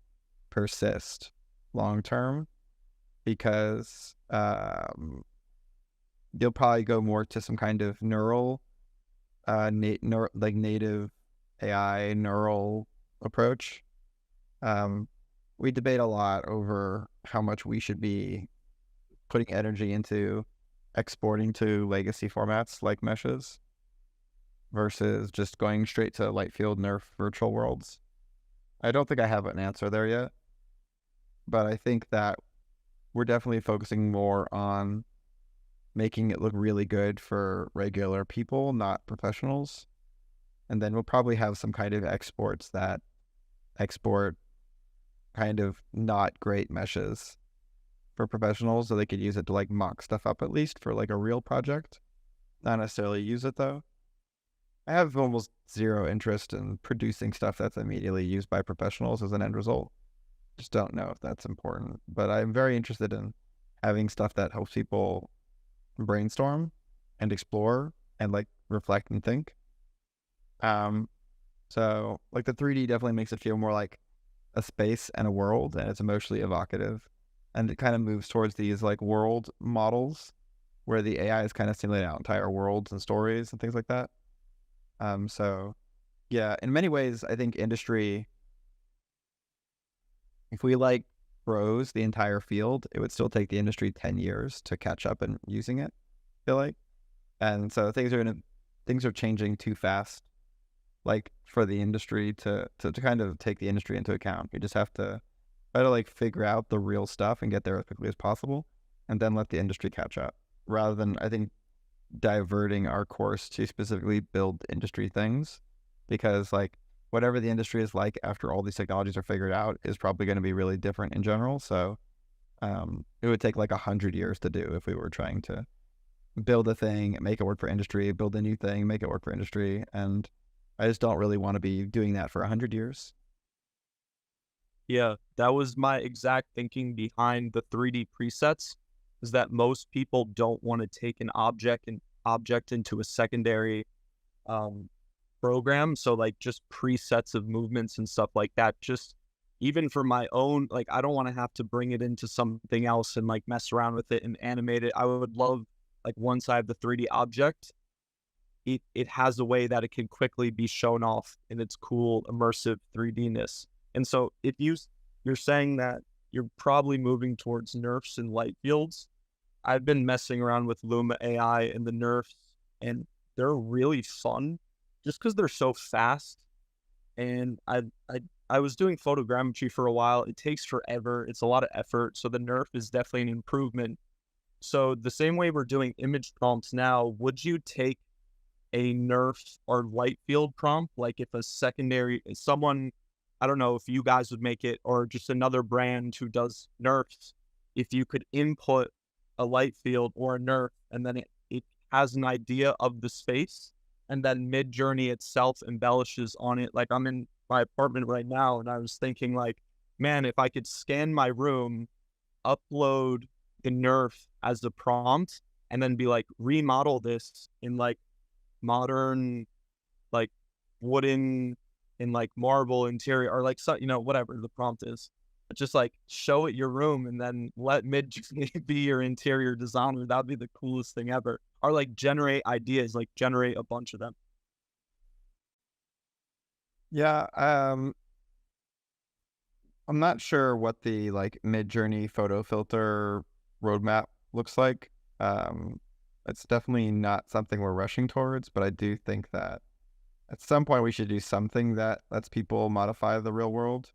persist long term, because you'll probably go more to some kind of native AI neural approach. We debate a lot over how much we should be putting energy into exporting to legacy formats like meshes versus just going straight to light field nerf virtual worlds. I don't think I have an answer there yet, but I think that we're definitely focusing more on making it look really good for regular people, not professionals. And then we'll probably have some kind of exports that export kind of not great meshes for professionals, so they could use it to like mock stuff up, at least for like a real project. Not necessarily use it though. I have almost zero interest in producing stuff that's immediately used by professionals as an end result. Just don't know if that's important. But I'm very interested in having stuff that helps people brainstorm and explore and like reflect and think. So like the 3D definitely makes it feel more like a space and a world, and it's emotionally evocative. And it kind of moves towards these like world models where the AI is kind of simulating out entire worlds and stories and things like that. So yeah, in many ways, I think industry, if we like froze the entire field, it would still take the industry 10 years to catch up in using it, I feel like. And so things are changing too fast, like for the industry to kind of take the industry into account. You just have to try to like figure out the real stuff and get there as quickly as possible, and then let the industry catch up, rather than, I think, diverting our course to specifically build industry things, because like whatever the industry is like after all these technologies are figured out is probably going to be really different in general. So it would take like 100 years to do if we were trying to build a thing, make it work for industry, build a new thing, make it work for industry. And I just don't really want to be doing that for 100 years. Yeah, that was my exact thinking behind the 3D presets, is that most people don't want to take an object and object into a secondary program. So like just presets of movements and stuff like that. Just even for my own, like I don't want to have to bring it into something else and like mess around with it and animate it. I would love like once I have the 3D object, it has a way that it can quickly be shown off in its cool immersive 3D-ness. And so if you're saying that you're probably moving towards nerfs and light fields, I've been messing around with Luma AI and the nerfs, and they're really fun just because they're so fast. And I was doing photogrammetry for a while. It takes forever. It's a lot of effort. So the nerf is definitely an improvement. So the same way we're doing image prompts now, would you take a nerf or light field prompt? Like if a secondary, someone, I don't know if you guys would make it or just another brand who does nerfs, if you could input a light field or a nerf and then it has an idea of the space and then Midjourney itself embellishes on it. Like I'm in my apartment right now and I was thinking like, man, if I could scan my room, upload the nerf as the prompt and then be like, remodel this in like modern, like wooden and like marble interior or like, so, you know, whatever the prompt is. Just like show it your room and then let Midjourney be your interior designer. That'd be the coolest thing ever. Or like generate ideas, like generate a bunch of them. Yeah, I'm not sure what the like Midjourney photo filter roadmap looks like. It's definitely not something we're rushing towards, but I do think that at some point we should do something that lets people modify the real world.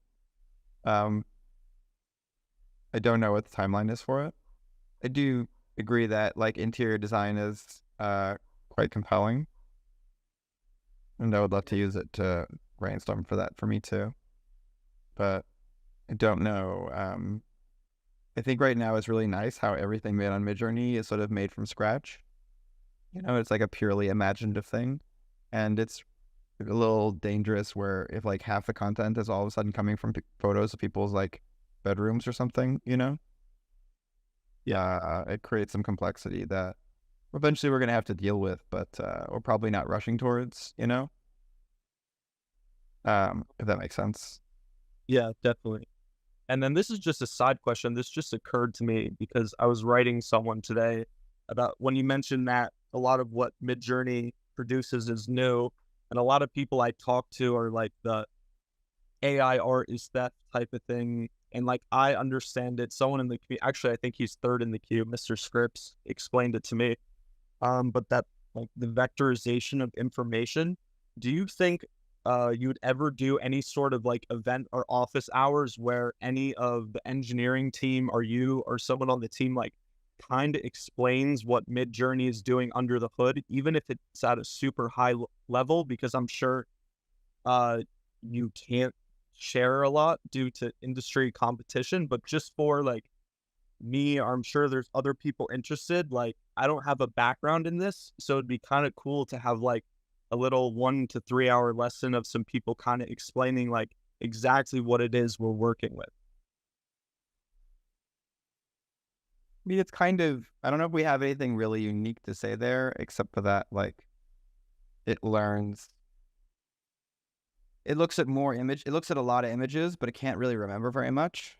I don't know what the timeline is for it. I do agree that like interior design is quite compelling, and I would love to use it to brainstorm for that for me too. But I don't know. I think right now it's really nice how everything made on Midjourney is sort of made from scratch. You know, it's like a purely imaginative thing, and it's a little dangerous where if like half the content is all of a sudden coming from photos of people's like bedrooms or something, you know, it creates some complexity that eventually we're going to have to deal with, but we're probably not rushing towards, you know, if that makes sense. Yeah, definitely. And then this is just a side question. This just occurred to me because I was writing someone today about when you mentioned that a lot of what Midjourney produces is new. And a lot of people I talk to are like the AI art is that type of thing. And like, I understand it. Someone in the community, actually, I think he's third in the queue, Mr. Scripps, explained it to me. But that like the vectorization of information, do you think you'd ever do any sort of like event or office hours where any of the engineering team or you or someone on the team like kind of explains what Midjourney is doing under the hood, even if it's at a super high level? Because I'm sure you can't share a lot due to industry competition, but just for like me, I'm sure there's other people interested. Like I don't have a background in this, so it'd be kind of cool to have like a little 1 to 3 hour lesson of some people kind of explaining like exactly what it is we're working with. I mean, it's kind of, I don't know if we have anything really unique to say there, except for that, like, it learns, it looks at it looks at a lot of images, but it can't really remember very much.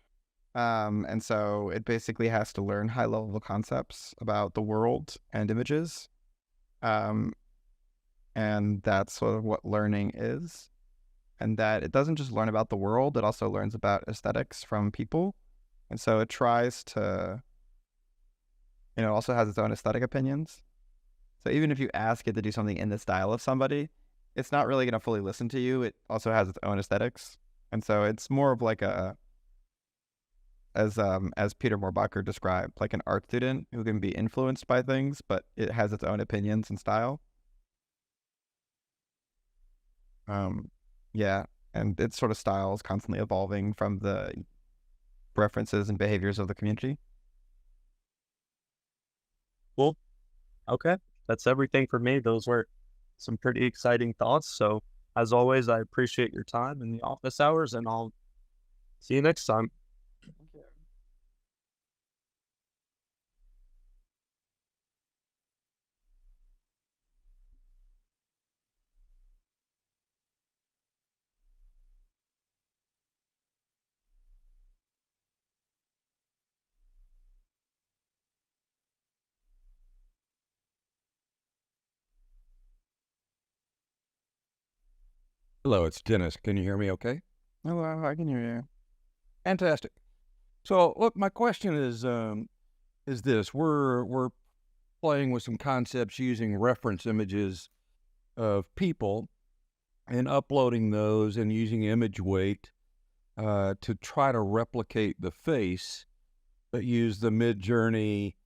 And so it basically has to learn high level concepts about the world and images. And that's sort of what learning is. And that it doesn't just learn about the world, it also learns about aesthetics from people. And so it tries to, you know, also has its own aesthetic opinions. So even if you ask it to do something in the style of somebody, it's not really going to fully listen to you. It also has its own aesthetics. And so it's more of like as Peter Morbacher described, like an art student who can be influenced by things, but it has its own opinions and style. Yeah, and its sort of style is constantly evolving from the preferences and behaviors of the community. Well, okay. That's everything for me. Those were some pretty exciting thoughts. So as always, I appreciate your time in the office hours and I'll see you next time. Hello, it's Dennis. Can you hear me okay? Oh, I can hear you. Fantastic. So, look, my question is this: we're playing with some concepts using reference images of people and uploading those and using image weight to try to replicate the face, but use the Midjourney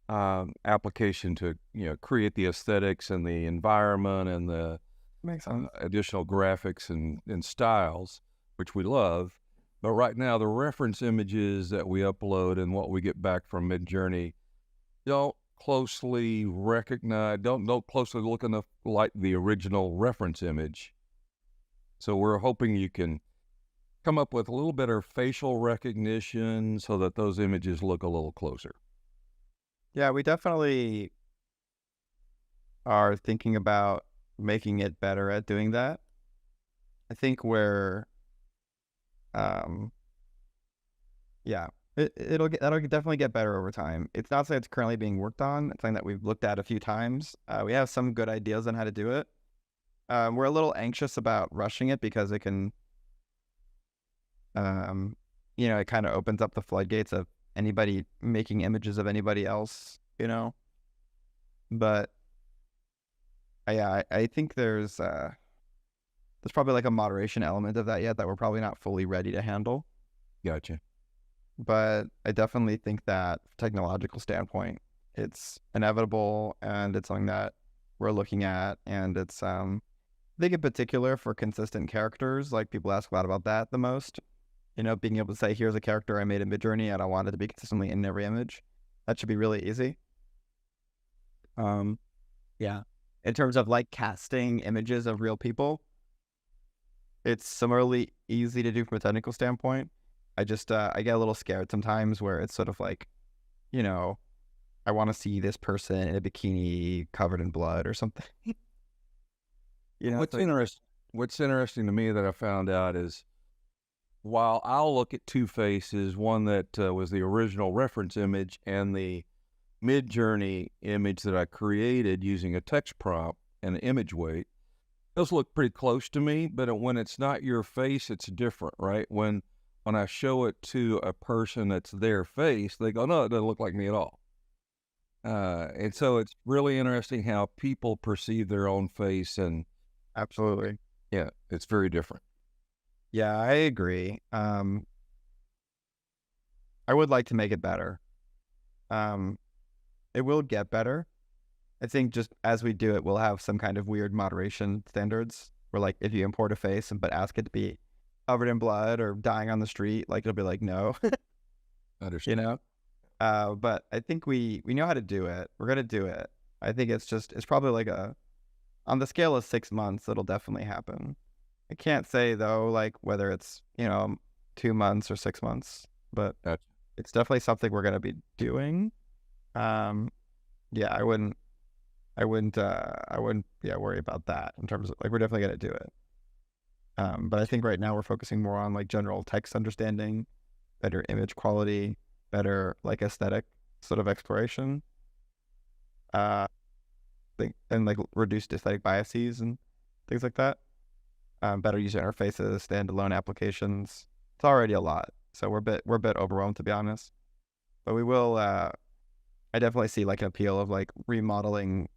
application to create the aesthetics and the environment and the Makes sense. additional graphics and styles, which we love. But right now, the reference images that we upload and what we get back from Midjourney don't closely recognize, don't closely look enough like the original reference image. So we're hoping you can come up with a little better facial recognition so that those images look a little closer. Yeah, we definitely are thinking about making it better at doing that. I think that'll definitely get better over time. It's not something that's currently being worked on. It's something that we've looked at a few times. We have some good ideas on how to do it. We're a little anxious about rushing it because it can, it kind of opens up the floodgates of anybody making images of anybody else, But I think there's probably like a moderation element of that yet that we're probably not fully ready to handle. Gotcha. But I definitely think that from a technological standpoint, it's inevitable and it's something that we're looking at. And it's, I think in particular for consistent characters, like people ask a lot about that the most. Being able to say, here's a character I made in Midjourney and I want it to be consistently in every image. That should be really easy. Yeah. In terms of like casting images of real people, it's similarly easy to do from a technical standpoint. I just, I get a little scared sometimes where it's sort of like, I want to see this person in a bikini covered in blood or something. What's interesting to me that I found out is while I'll look at two faces, one that was the original reference image and the Midjourney image that I created using a text prompt and image weight, those look pretty close to me, but when it's not your face, it's different, right? When I show it to a person that's their face, they go, no, it doesn't look like me at all. And so it's really interesting how people perceive their own face, and absolutely, yeah, it's very different. Yeah, I agree. I would like to make it better. It will get better. I think just as we do it, we'll have some kind of weird moderation standards where, like, if you import a face but ask it to be covered in blood or dying on the street, like, it'll be like, no. Understand. But I think we know how to do it. We're going to do it. I think it's probably like on the scale of 6 months, it'll definitely happen. I can't say though, like whether it's, 2 months or 6 months, but it's definitely something we're going to be doing. Yeah, I wouldn't worry about that in terms of like, we're definitely going to do it. But I think right now we're focusing more on like general text understanding, better image quality, better like aesthetic sort of exploration, and like reduced aesthetic biases and things like that. Better user interfaces, standalone applications. It's already a lot, so we're a bit overwhelmed, to be honest. But we will. I definitely see like an appeal of like remodeling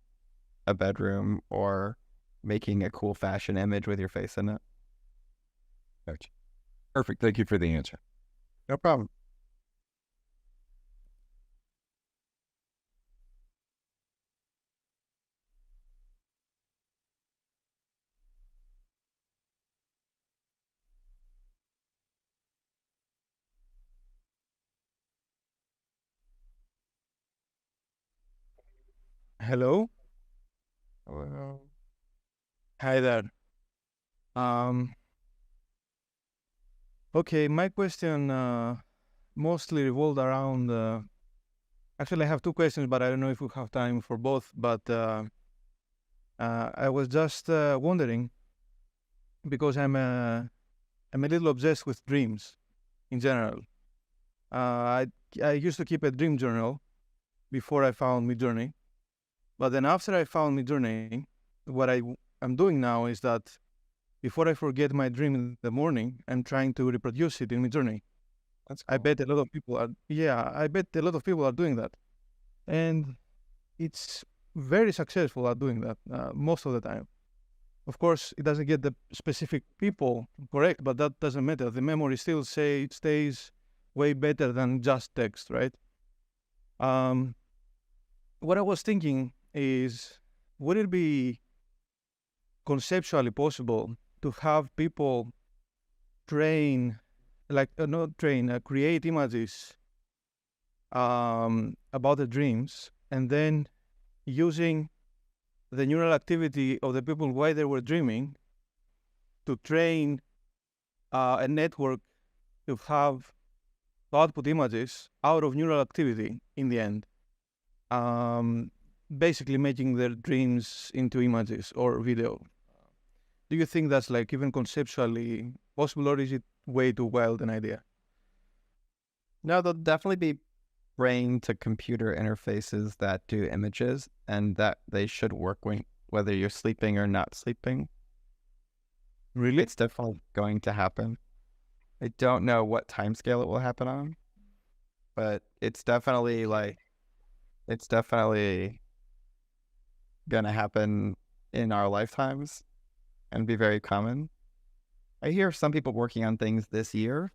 a bedroom or making a cool fashion image with your face in it. Gotcha. Perfect. Thank you for the answer. No problem. Hello. Hello. Hi there. Okay, my question mostly revolved around. Actually, I have two questions, but I don't know if we have time for both. But I was just wondering, because I'm a little obsessed with dreams in general. I used to keep a dream journal before I found Midjourney. But then after I found Midjourney, what I'm doing now is that before I forget my dream in the morning, I'm trying to reproduce it in Midjourney. That's I cool. bet a lot of people are. Yeah, I bet a lot of people are doing that, and it's very successful at doing that most of the time. Of course, it doesn't get the specific people correct, but that doesn't matter. The memory still stays way better than just text, right? What I was thinking is, would it be conceptually possible to have people train, not train, create images about the dreams, and then using the neural activity of the people while they were dreaming to train a network to have to output images out of neural activity in the end, basically making their dreams into images or video. Do you think that's like even conceptually possible, or is it way too wild an idea? No, there'll definitely be brain to computer interfaces that do images, and that they should work whether you're sleeping or not sleeping. Really? It's definitely going to happen. I don't know what timescale it will happen on, but it's definitely gonna happen in our lifetimes and be very common. I hear some people working on things this year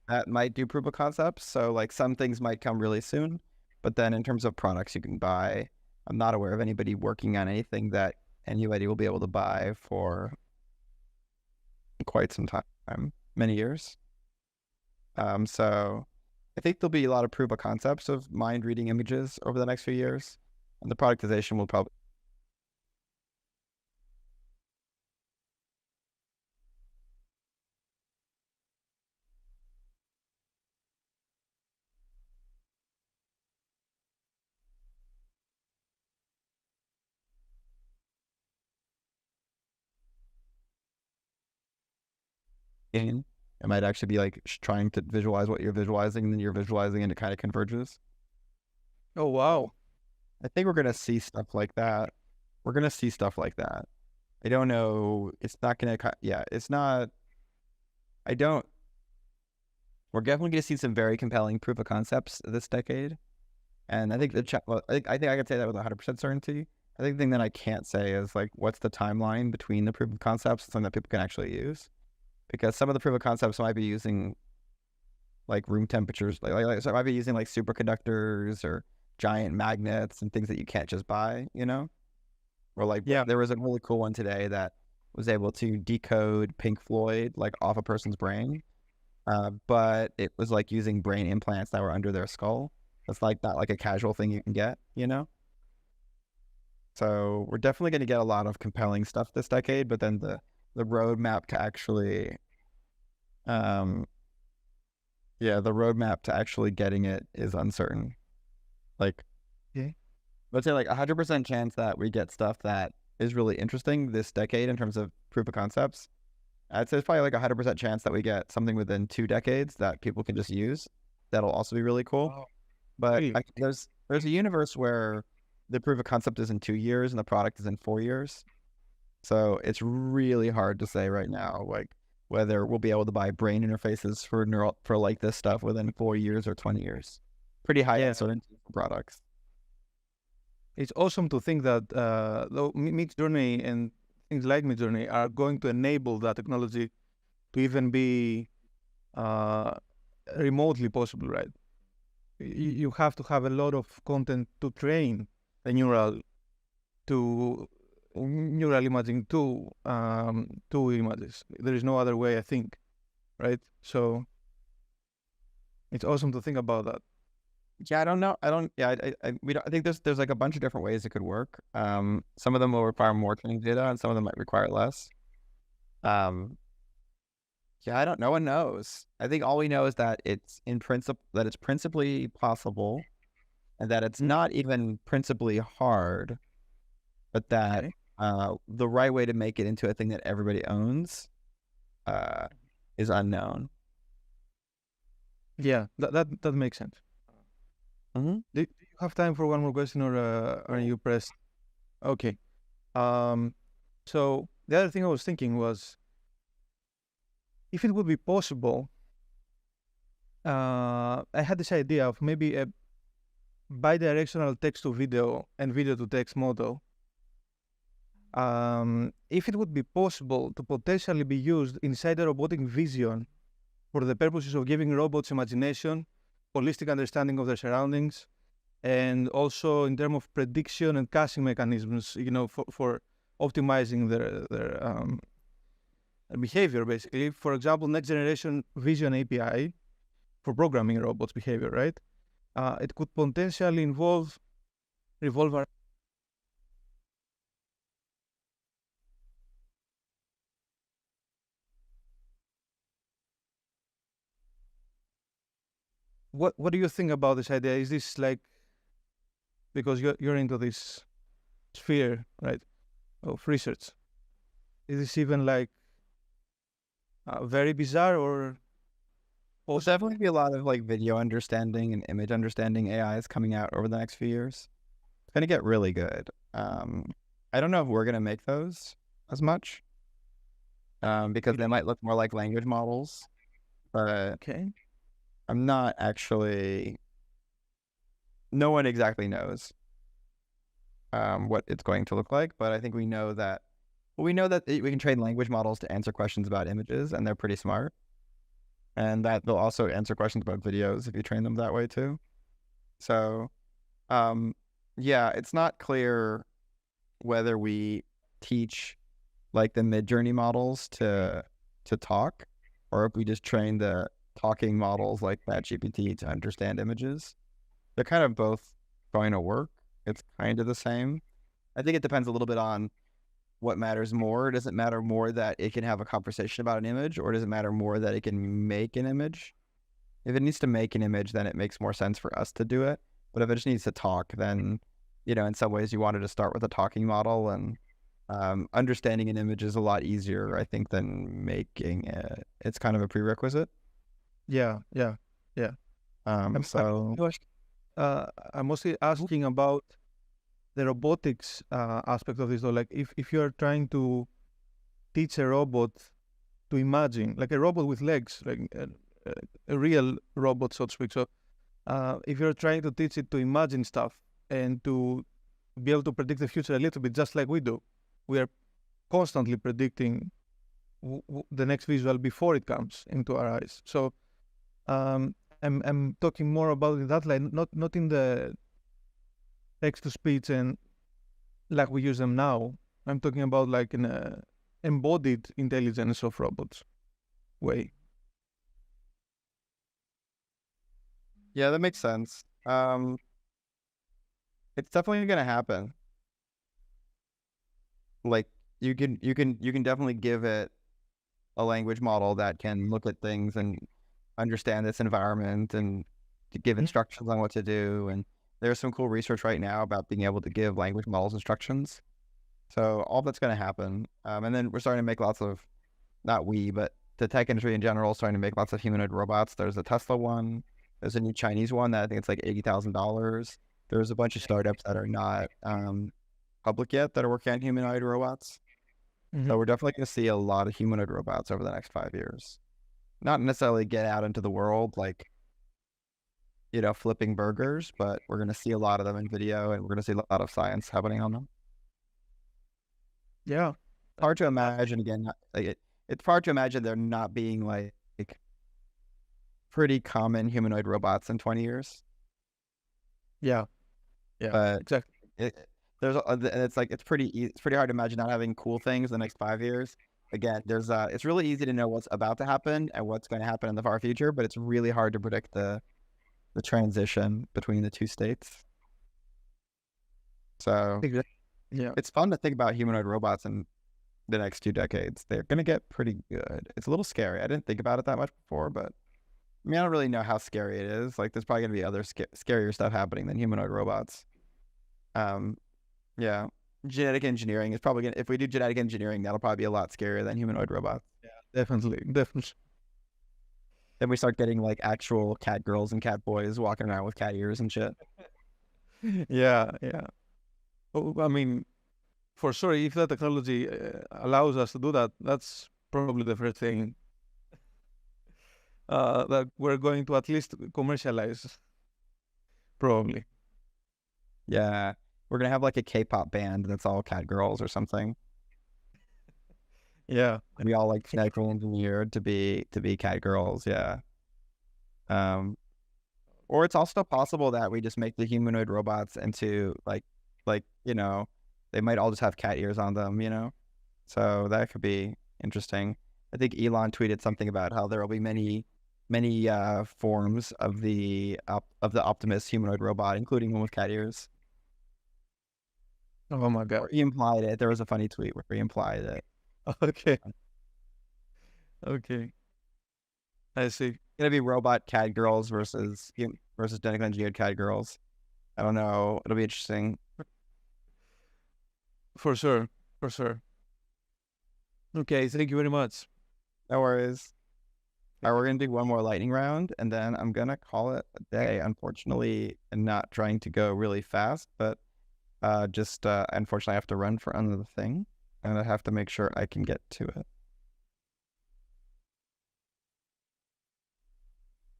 that might do proof of concepts. So like some things might come really soon, but then in terms of products you can buy, I'm not aware of anybody working on anything that anybody will be able to buy for quite some time, many years. So I think there'll be a lot of proof of concepts of mind reading images over the next few years, and the productization will probably. It might actually be like trying to visualize what you're visualizing, and then you're visualizing and it kind of converges. Oh, wow. I think we're going to see stuff like that. I don't know. It's not going to, it's not, we're definitely going to see some very compelling proof of concepts this decade. And I think I think I can say that with 100% certainty. I think the thing that I can't say is like, what's the timeline between the proof of concepts and something that people can actually use? Because some of the proof of concepts might be using like room temperatures, so it might be using like superconductors or giant magnets and things that you can't just buy, Or like, there was a really cool one today that was able to decode Pink Floyd like off a person's brain, but it was like using brain implants that were under their skull. It's like not like a casual thing you can get, So we're definitely going to get a lot of compelling stuff this decade, but then the roadmap to actually, the roadmap to actually getting it is uncertain. Like, let's say like 100% chance that we get stuff that is really interesting this decade in terms of proof of concepts. I'd say it's probably like 100% chance that we get something within 2 decades that people can just use. That'll also be really cool. Oh, but really? there's a universe where the proof of concept is in 2 years and the product is in 4 years. So it's really hard to say right now, like whether we'll be able to buy brain interfaces for like this stuff within 4 years or 20 years. Pretty high uncertainty for products. It's awesome to think that Midjourney and things like Midjourney are going to enable that technology to even be remotely possible, right? You have to have a lot of content to train a neural imaging to images. There is no other way, I think, right? So it's awesome to think about that. Yeah, I don't know. I think there's like a bunch of different ways it could work. Some of them will require more training data, and some of them might require less. Yeah, I don't. No one knows. I think all we know is that it's principally possible, and that it's not even principally hard, but that the right way to make it into a thing that everybody owns is unknown. Yeah, that makes sense. Mm-hmm. Do you have time for one more question, or are you pressed? Okay. So the other thing I was thinking was, if it would be possible, I had this idea of maybe a bidirectional text to video and video to text model. If it would be possible to potentially be used inside a robotic vision for the purposes of giving robots imagination, holistic understanding of their surroundings, and also in terms of prediction and caching mechanisms, for optimizing their behavior, basically. For example, next generation vision API for programming robots' behavior, right? It could potentially revolve around what do you think about this idea? Is this like, because you're into this sphere, right, of research, is this even like very bizarre or There's definitely be a lot of like video understanding and image understanding AIs coming out over the next few years. It's gonna get really good. I don't know if we're gonna make those as much, because they might look more like language models, but okay? I'm not actually. No one exactly knows what it's going to look like, but I think we know that. Well, we know that we can train language models to answer questions about images, and they're pretty smart. And that they'll also answer questions about videos if you train them that way too. So, yeah, it's not clear whether we teach like the Midjourney models to talk, or if we just train the talking models like ChatGPT to understand images. They're kind of both going to work. It's kind of the same. I think it depends a little bit on what matters more. Does it matter more that it can have a conversation about an image, or does it matter more that it can make an image? If it needs to make an image, then it makes more sense for us to do it. But if it just needs to talk, then, in some ways you wanted to start with a talking model, and understanding an image is a lot easier, I think, than making it. It's kind of a prerequisite. Yeah. So I'm mostly asking about the robotics aspect of this, though. Like, if you're trying to teach a robot to imagine, like a robot with legs, like a real robot, so to speak. So, if you're trying to teach it to imagine stuff and to be able to predict the future a little bit, just like we do, we are constantly predicting the next visual before it comes into our eyes. So, I'm talking more about that line, not in the text to speech and like we use them now. I'm talking about like in a embodied intelligence of robots way. yeah, that makes sense. It's definitely gonna happen. Like you can definitely give it a language model that can look at things and understand this environment and to give instructions on what to do. And there's some cool research right now about being able to give language models instructions. So all that's going to happen. And then we're starting to make lots of, not we, but the tech industry in general is starting to make lots of humanoid robots. There's a Tesla one. There's a new Chinese one that I think it's like $80,000. There's a bunch of startups that are not public yet that are working on humanoid robots. So we're definitely going to see a lot of humanoid robots over the next 5 years. Not necessarily get out into the world like, flipping burgers, but we're going to see a lot of them in video, and we're going to see a lot of science happening on them. Yeah. Hard to imagine, again, it's hard to imagine there not being like pretty common humanoid robots in 20 years. Yeah. But Exactly. It's pretty hard to imagine not having cool things in the next 5 years. Again, it's really easy to know what's about to happen and what's going to happen in the far future, but it's really hard to predict the transition between the two states. So Yeah. it's fun to think about humanoid robots in the next 2 decades. They're going to get pretty good. It's a little scary. I didn't think about it that much before, but I don't really know how scary it is. Like, there's probably going to be other scarier stuff happening than humanoid robots. Yeah. Genetic engineering is probably if we do genetic engineering, that'll probably be a lot scarier than humanoid robots. Yeah, definitely. Then we start getting like actual cat girls and cat boys walking around with cat ears and shit. Yeah. Oh, I mean, for sure, if that technology allows us to do that, that's probably the first thing that we're going to at least commercialize, probably. Yeah, we're gonna have like a K-pop band that's all cat girls or something. Yeah. We all like genetically engineered to be cat girls. Yeah. Or it's also possible that we just make the humanoid robots into like they might all just have cat ears on them. So that could be interesting. I think Elon tweeted something about how there will be many forms of the Optimus humanoid robot, including one with cat ears. Oh my Or God. he implied it. There was a funny tweet where he implied it. Okay. Okay. I see. Gonna be robot cat girls versus genetically engineered cat girls. I don't know. It'll be interesting. For sure. For sure. Okay. Thank you very much. No worries. All right, we're gonna do one more lightning round, and then I'm gonna call it a day. Unfortunately, and not trying to go really fast, but just unfortunately, I have to run for another thing, and I have to make sure I can get to it.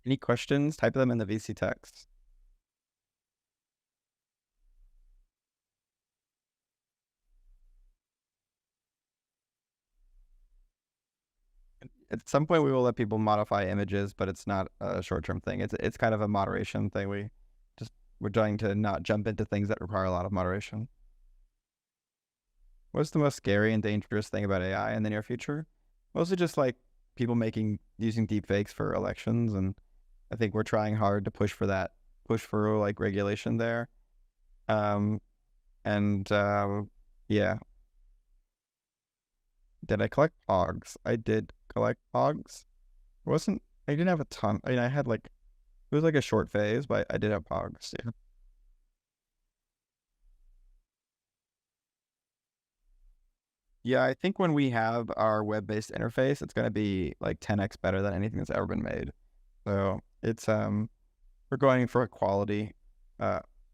Any questions? Type them in the VC text. At some point, we will let people modify images, but it's not a short-term thing. It's kind of a moderation thing. We're trying to not jump into things that require a lot of moderation. What's the most scary and dangerous thing about AI in the near future? Mostly just like people using deepfakes for elections, and I think we're trying hard to push for like regulation there. Yeah. Did I collect hogs? I did collect hogs. I didn't have a ton. I mean, I had it was like a short phase, but I did have hogs. Yeah. Yeah, I think when we have our web-based interface, it's going to be like 10x better than anything that's ever been made. So it's we're going for quality.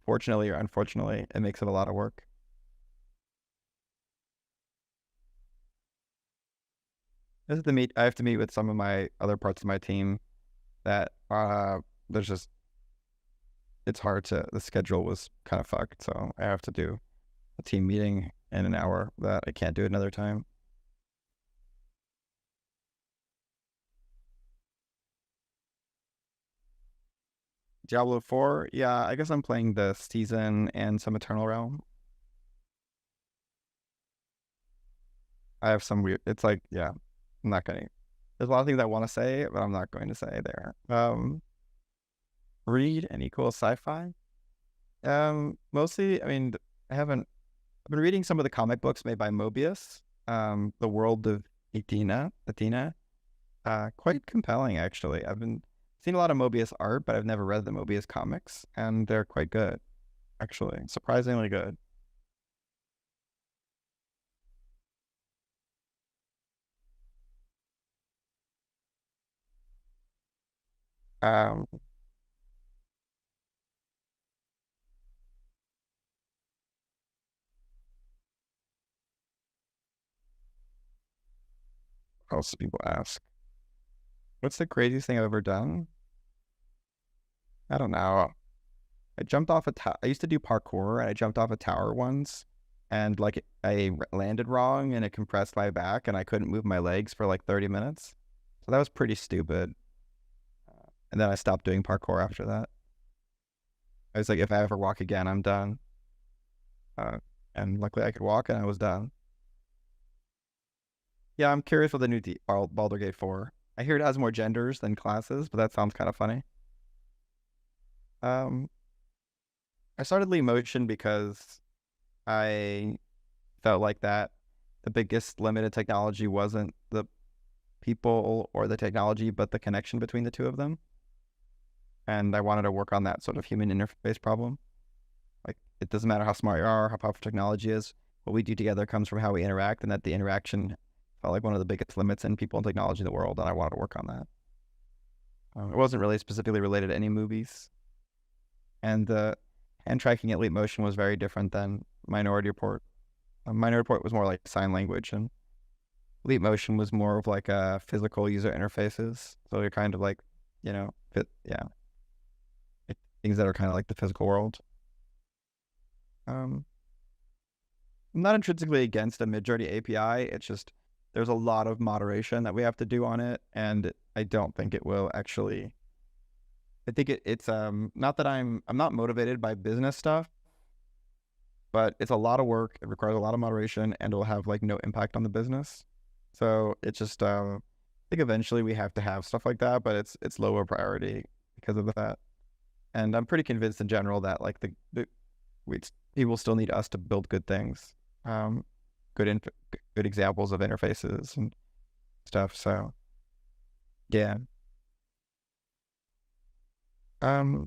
Fortunately or unfortunately, it makes it a lot of work. I have to meet with some of my other parts of my team that it's hard the schedule was kind of fucked, so I have to do a team meeting in an hour that I can't do another time. Diablo 4, yeah, I guess I'm playing the season and some Eternal Realm. I have some weird, it's like, yeah, I'm not gonna, there's a lot of things I want to say, but I'm not going to say there. Read any cool sci-fi? Mostly, I mean, I've been reading some of the comic books made by Mobius, The World of Athena, quite compelling, actually. I've been seen a lot of Mobius art, but I've never read the Mobius comics, and they're quite good, actually, surprisingly good. What else do people ask? What's the craziest thing I've ever done? I don't know. I jumped off a tower. I used to do parkour, and I jumped off a tower once, and I landed wrong, and it compressed my back, and I couldn't move my legs for like 30 minutes. So that was pretty stupid. And then I stopped doing parkour after that. I was like, if I ever walk again, I'm done. And luckily I could walk, and I was done. Yeah, I'm curious what the new Baldur's Gate 4. I hear it has more genders than classes, but that sounds kind of funny. I started Leap Motion because I felt like that the biggest limited technology wasn't the people or the technology, but the connection between the two of them. And I wanted to work on that sort of human interface problem. Like, it doesn't matter how smart you are, how powerful technology is. What we do together comes from how we interact, and that the interaction felt like one of the biggest limits in people and technology in the world, and I wanted to work on that. It wasn't really specifically related to any movies. And the hand tracking at Leap Motion was very different than Minority Report. Minority Report was more like sign language, and Leap Motion was more of like a physical user interfaces. So you're kind of like, things that are kind of like the physical world. I'm not intrinsically against a Midjourney API. It's just there's a lot of moderation that we have to do on it, and I don't think it will actually. I think it's not that I'm not motivated by business stuff, but it's a lot of work. It requires a lot of moderation, and it will have like no impact on the business. So it's just I think eventually we have to have stuff like that, but it's lower priority because of that. And I'm pretty convinced in general that like people still need us to build good things, good examples of interfaces and stuff. So yeah. We're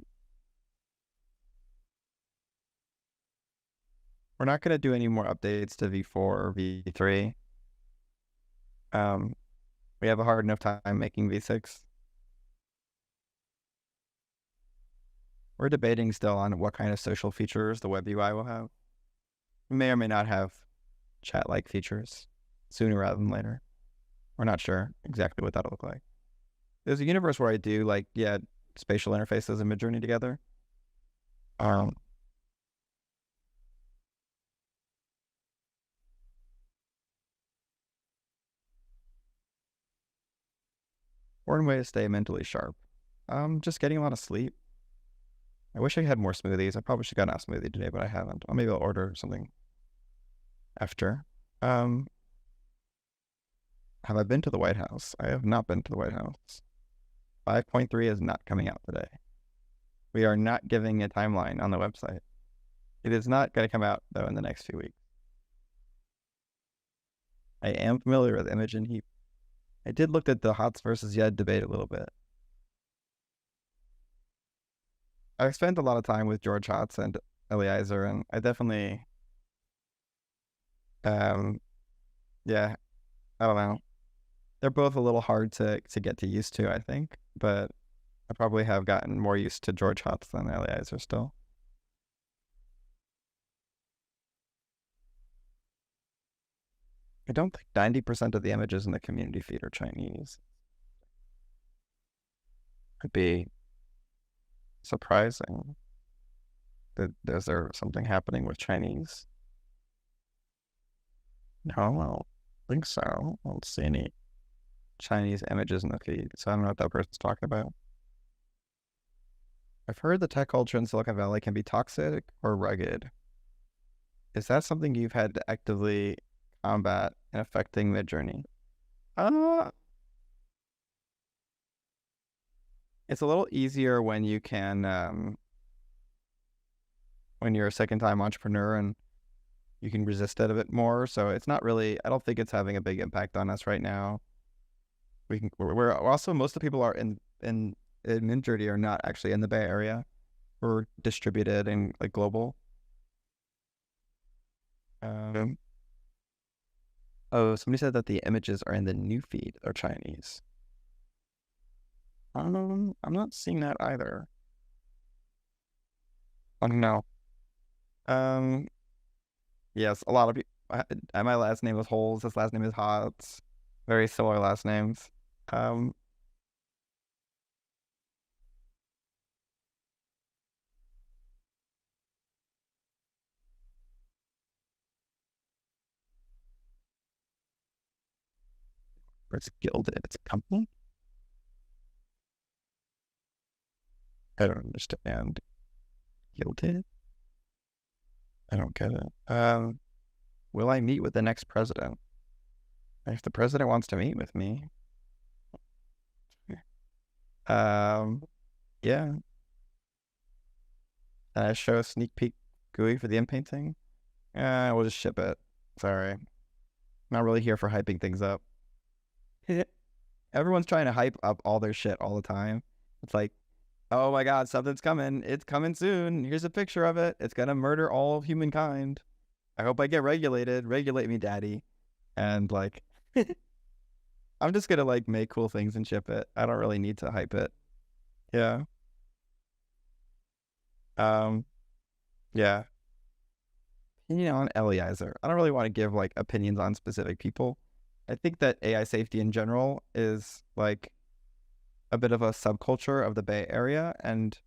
not going to do any more updates to V4 or V3. We have a hard enough time making V6. We're debating still on what kind of social features the web UI will have. We may or may not have chat-like features sooner rather than later. We're not sure exactly what that'll look like. There's a universe where I do like, spatial interfaces and Midjourney together. One way to stay mentally sharp. Just getting a lot of sleep. I wish I had more smoothies. I probably should have gotten a smoothie today, but I haven't. Maybe I'll order something after. Have I been to the White House? I have not been to the White House. 5.3 is not coming out today. We are not giving a timeline on the website. It is not going to come out, though, in the next few weeks. I am familiar with Image and Heap. I did look at the Hots versus Yed debate a little bit. I've spent a lot of time with George Hotz and Eliezer, and I definitely, I don't know. They're both a little hard to get used to, I think, but I probably have gotten more used to George Hotz than Eliezer still. I don't think 90% of the images in the community feed are Chinese. Could be surprising. Is there something happening with Chinese? No, I don't think so. I don't see any Chinese images in the feed, so I don't know what that person's talking about. I've heard the tech culture in Silicon Valley can be toxic or rugged. Is that something you've had to actively combat in affecting Midjourney? It's a little easier when you can, when you're a second-time entrepreneur and you can resist it a bit more. So it's not really, I don't think it's having a big impact on us right now. We're also, most of the people are in Midjourney are not actually in the Bay Area. We're distributed and like global. Somebody said that the images are in the new feed are Chinese. I'm not seeing that either. Oh no. Yes, a lot of people. My last name is Holz. His last name is Hotz. Very similar last names. It's gilded. It's a company. I don't understand. Gilded? I don't get it. Will I meet with the next president? If the president wants to meet with me. Yeah. Show a sneak peek GUI for the in-painting? We'll just ship it. Sorry. Not really here for hyping things up. Everyone's trying to hype up all their shit all the time. It's like, oh my god, something's coming. It's coming soon. Here's a picture of it. It's gonna murder all of humankind. I hope I get regulated. Regulate me, daddy. And like, I'm just gonna like make cool things and ship it. I don't really need to hype it. Yeah. Yeah. Opinion on Eliezer. I don't really want to give like opinions on specific people. I think that AI safety in general is like a bit of a subculture of the Bay Area and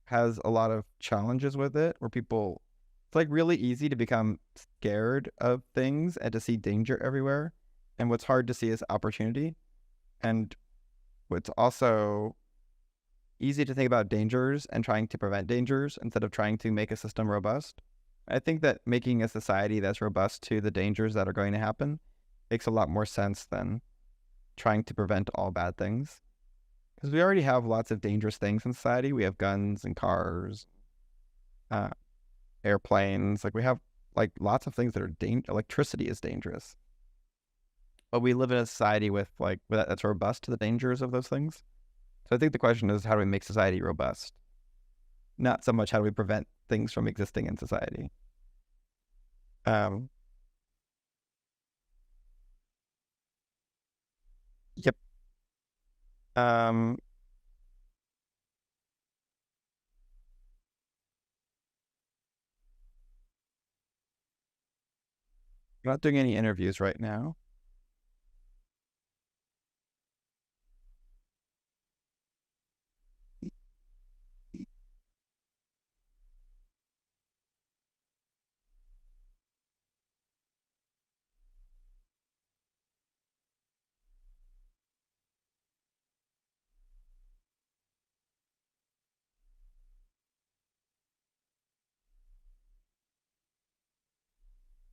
has a lot of challenges with it where people, it's like really easy to become scared of things and to see danger everywhere. And what's hard to see is opportunity. And what's also easy to think about dangers and trying to prevent dangers instead of trying to make a system robust. I think that making a society that's robust to the dangers that are going to happen makes a lot more sense than trying to prevent all bad things. Because we already have lots of dangerous things in society. We have guns and cars, airplanes. Like we have like lots of things that are electricity is dangerous. But we live in a society with that's robust to the dangers of those things. So I think the question is, how do we make society robust? Not so much how do we prevent things from existing in society. Yep. I'm not doing any interviews right now.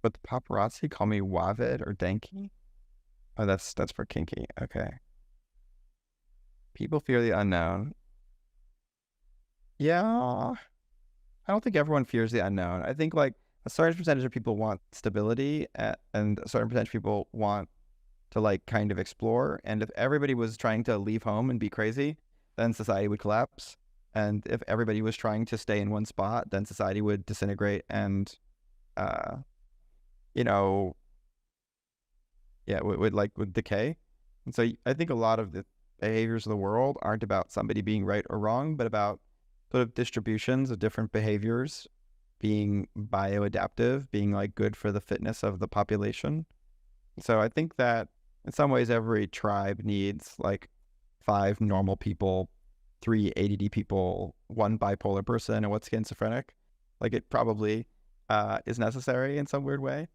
But the paparazzi call me Wavid or Danky? Oh, that's for kinky. Okay. People fear the unknown. Yeah. I don't think everyone fears the unknown. I think like a certain percentage of people want stability and a certain percentage of people want to like kind of explore. And if everybody was trying to leave home and be crazy, then society would collapse. And if everybody was trying to stay in one spot, then society would disintegrate and, would decay. And so I think a lot of the behaviors of the world aren't about somebody being right or wrong, but about sort of distributions of different behaviors being bioadaptive, being like good for the fitness of the population. So I think that in some ways every tribe needs like 5 normal people, 3 ADD people, 1 bipolar person, and 1 schizophrenic. Like it probably is necessary in some weird way.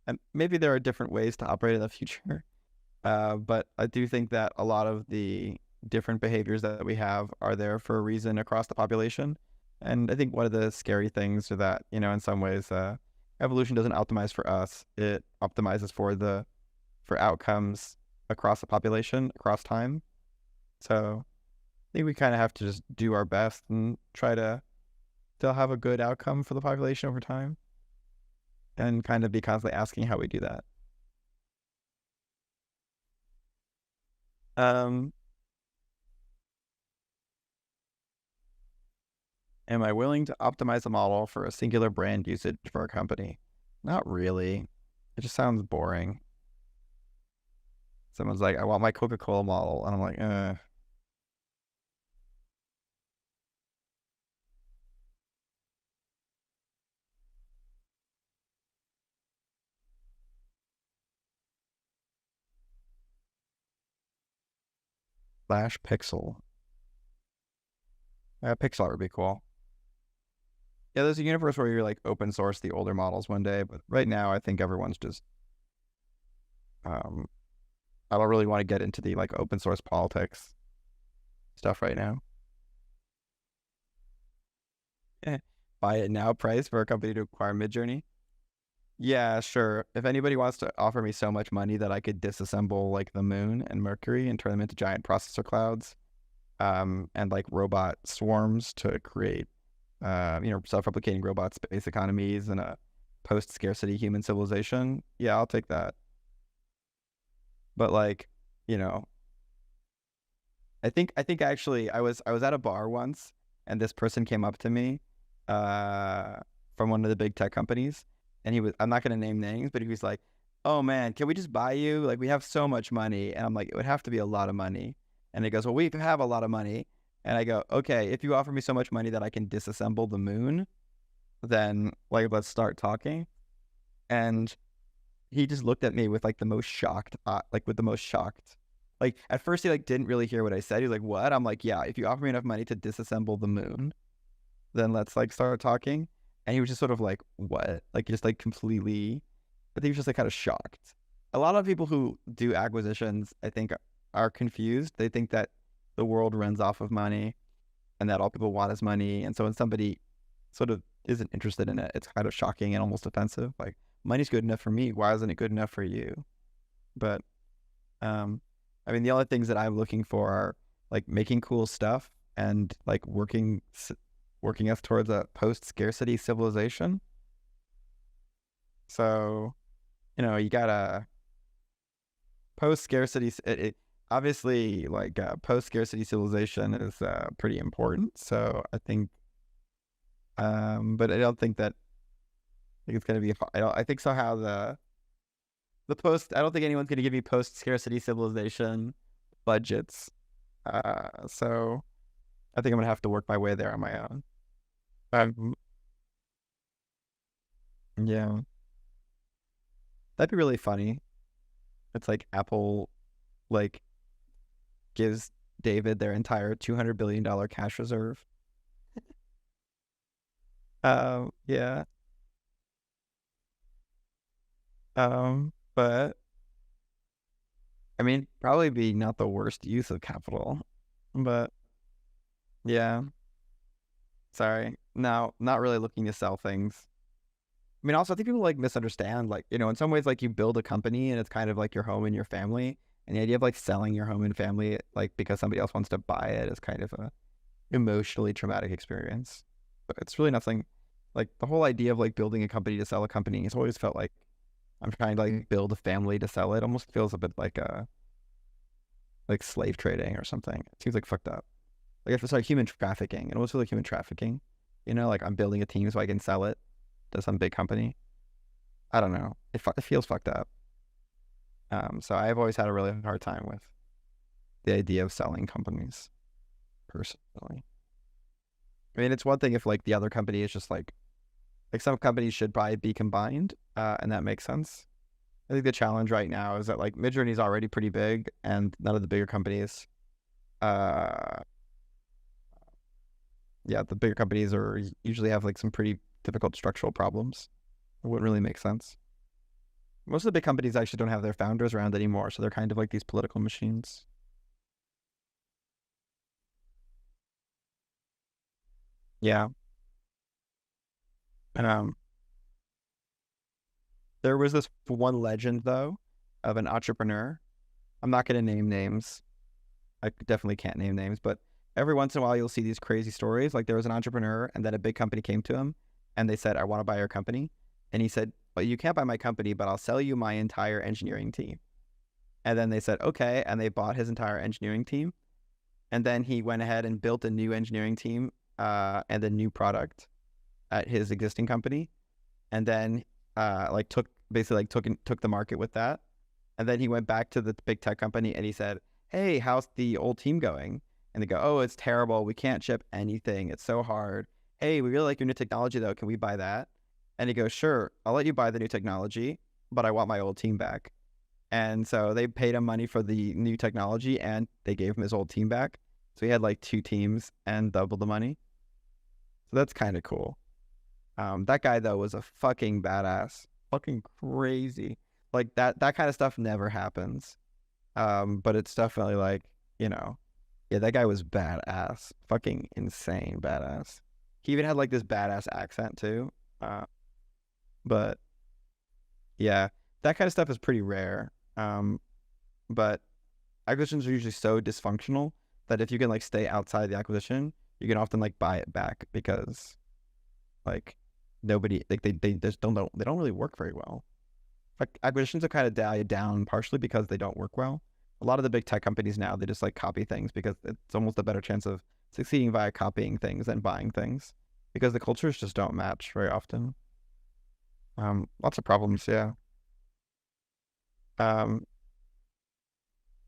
And maybe there are different ways to operate in the future. But I do think that a lot of the different behaviors that we have are there for a reason across the population. And I think one of the scary things are that, in some ways, evolution doesn't optimize for us. It optimizes for outcomes across the population, across time. So I think we kind of have to just do our best and try to still have a good outcome for the population over time. And kind of be constantly asking how we do that. Am I willing to optimize a model for a singular brand usage for a company? Not really. It just sounds boring. Someone's like, I want my Coca-Cola model. And I'm like, Flash Pixel. Pixel art would be cool. Yeah, there's a universe where you're like open source the older models one day, but right now I think everyone's just I don't really want to get into the like open source politics stuff right now. Buy it now price for a company to acquire Midjourney. Yeah, sure. If anybody wants to offer me so much money that I could disassemble like the moon and Mercury and turn them into giant processor clouds, and like robot swarms to create, self-replicating robot space economies and a post-scarcity human civilization, yeah, I'll take that. But like, I think actually I was at a bar once and this person came up to me, from one of the big tech companies. And I'm not going to name names, but he was like, oh man, can we just buy you? Like we have so much money. And I'm like, it would have to be a lot of money. And he goes, well, we have a lot of money. And I go, okay, if you offer me so much money that I can disassemble the moon, then like, let's start talking. And he just looked at me with like the most shocked, like at first he like didn't really hear what I said. He was like, "What?" I'm like, "Yeah, if you offer me enough money to disassemble the moon, then let's like start talking." And he was just sort of like, "What?" Like just like completely. I think he was just like kind of shocked. A lot of people who do acquisitions, I think, are confused. They think that the world runs off of money, and that all people want is money. And so when somebody sort of isn't interested in it, it's kind of shocking and almost offensive. Like, money's good enough for me. Why isn't it good enough for you? But I mean, the only things that I'm looking for are like making cool stuff and like working us towards a post-scarcity civilization. So, you gotta post-scarcity. Obviously, like post-scarcity civilization is pretty important. So I think, but I don't think that. I think it's gonna be. I think somehow the post. I don't think anyone's gonna give me post-scarcity civilization budgets. So I think I'm gonna have to work my way there on my own. Yeah, that'd be really funny. It's like Apple, like, gives David their entire $200 billion cash reserve. Yeah. But I mean, probably be not the worst use of capital, but yeah. Sorry. No, not really looking to sell things. I mean, also, I think people like misunderstand, like, in some ways, like you build a company and it's kind of like your home and your family. And the idea of like selling your home and family, like because somebody else wants to buy it, is kind of a emotionally traumatic experience. But it's really nothing. Like the whole idea of like building a company to sell a company has always felt like I'm trying to like build a family to sell it. Almost feels a bit like slave trading or something. It seems like fucked up. Like if it's like human trafficking, it almost feels like human trafficking. Like I'm building a team so I can sell it to some big company. I don't know. It feels fucked up. So I've always had a really hard time with the idea of selling companies, personally. I mean, it's one thing if like the other company is just like some companies should probably be combined, and that makes sense. I think the challenge right now is that like Midjourney is already pretty big, and none of the bigger companies, the bigger companies usually have like some pretty difficult structural problems. It wouldn't really make sense. Most of the big companies actually don't have their founders around anymore, so they're kind of like these political machines. Yeah. There was this one legend, though, of an entrepreneur. I'm not going to name names. I definitely can't name names, but every once in a while you'll see these crazy stories. Like there was an entrepreneur and then a big company came to him and they said, "I want to buy your company." And he said, "Well, you can't buy my company, but I'll sell you my entire engineering team." And then they said, "Okay." And they bought his entire engineering team. And then he went ahead and built a new engineering team and a new product at his existing company. And then took the market with that. And then he went back to the big tech company and he said, "Hey, how's the old team going?" And they go, "Oh, it's terrible. We can't ship anything. It's so hard. Hey, we really like your new technology though. Can we buy that?" And he goes, "Sure, I'll let you buy the new technology, but I want my old team back." And so they paid him money for the new technology and they gave him his old team back. So he had like 2 teams and double the money. So that's kind of cool. That guy though was a fucking badass, fucking crazy. Like that kind of stuff never happens. But it's definitely like, yeah, that guy was badass, fucking insane badass. He even had like this badass accent too. But yeah, that kind of stuff is pretty rare. But acquisitions are usually so dysfunctional that if you can like stay outside the acquisition, you can often like buy it back because like nobody like they just don't really work very well. Like acquisitions have kind of died down partially because they don't work well. A lot of the big tech companies now, they just like copy things because it's almost a better chance of succeeding via copying things than buying things because the cultures just don't match very often. Lots of problems, yeah.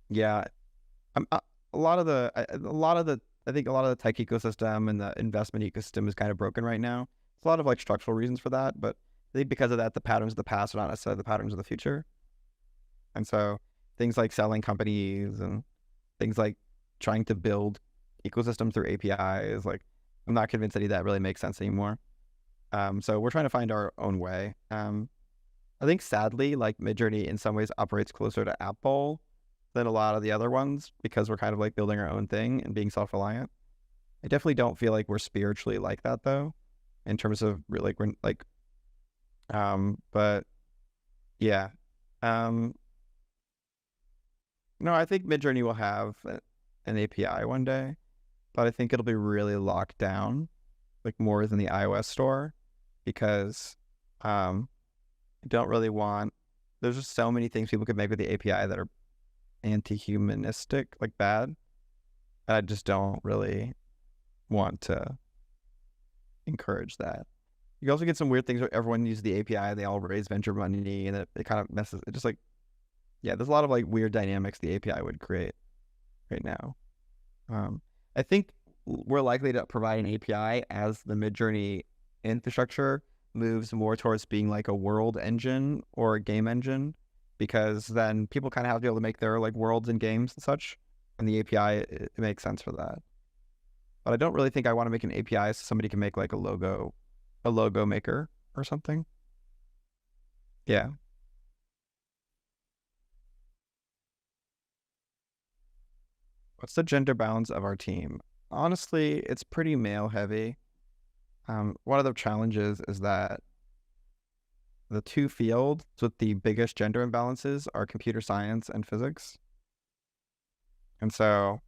Yeah. A lot of the I think a lot of the tech ecosystem and the investment ecosystem is kind of broken right now. There's a lot of like structural reasons for that, but think because of that, the patterns of the past are not necessarily the patterns of the future. And so things like selling companies and things like trying to build ecosystems through APIs, like I'm not convinced any of that really makes sense anymore. So we're trying to find our own way. I think sadly, like Midjourney in some ways operates closer to Apple than a lot of the other ones because we're kind of like building our own thing and being self-reliant. I definitely don't feel like we're spiritually like that though, in terms of like we're like, but yeah. No, I think Midjourney will have an API one day, but I think it'll be really locked down, like more than the iOS store, because I don't really want. There's just so many things people could make with the API that are anti-humanistic, like bad. I just don't really want to encourage that. You also get some weird things where everyone uses the API, they all raise venture money, and it kind of messes. It just like, yeah, there's a lot of like weird dynamics the API would create right now. I think we're likely to provide an API as the Midjourney infrastructure moves more towards being like a world engine or a game engine, because then people kind of have to be able to make their like worlds and games and such, and the API it makes sense for that. But I don't really think I want to make an API so somebody can make like a logo maker or something. Yeah. What's the gender balance of our team? Honestly, it's pretty male heavy. One of the challenges is that the two fields with the biggest gender imbalances are computer science and physics. And so,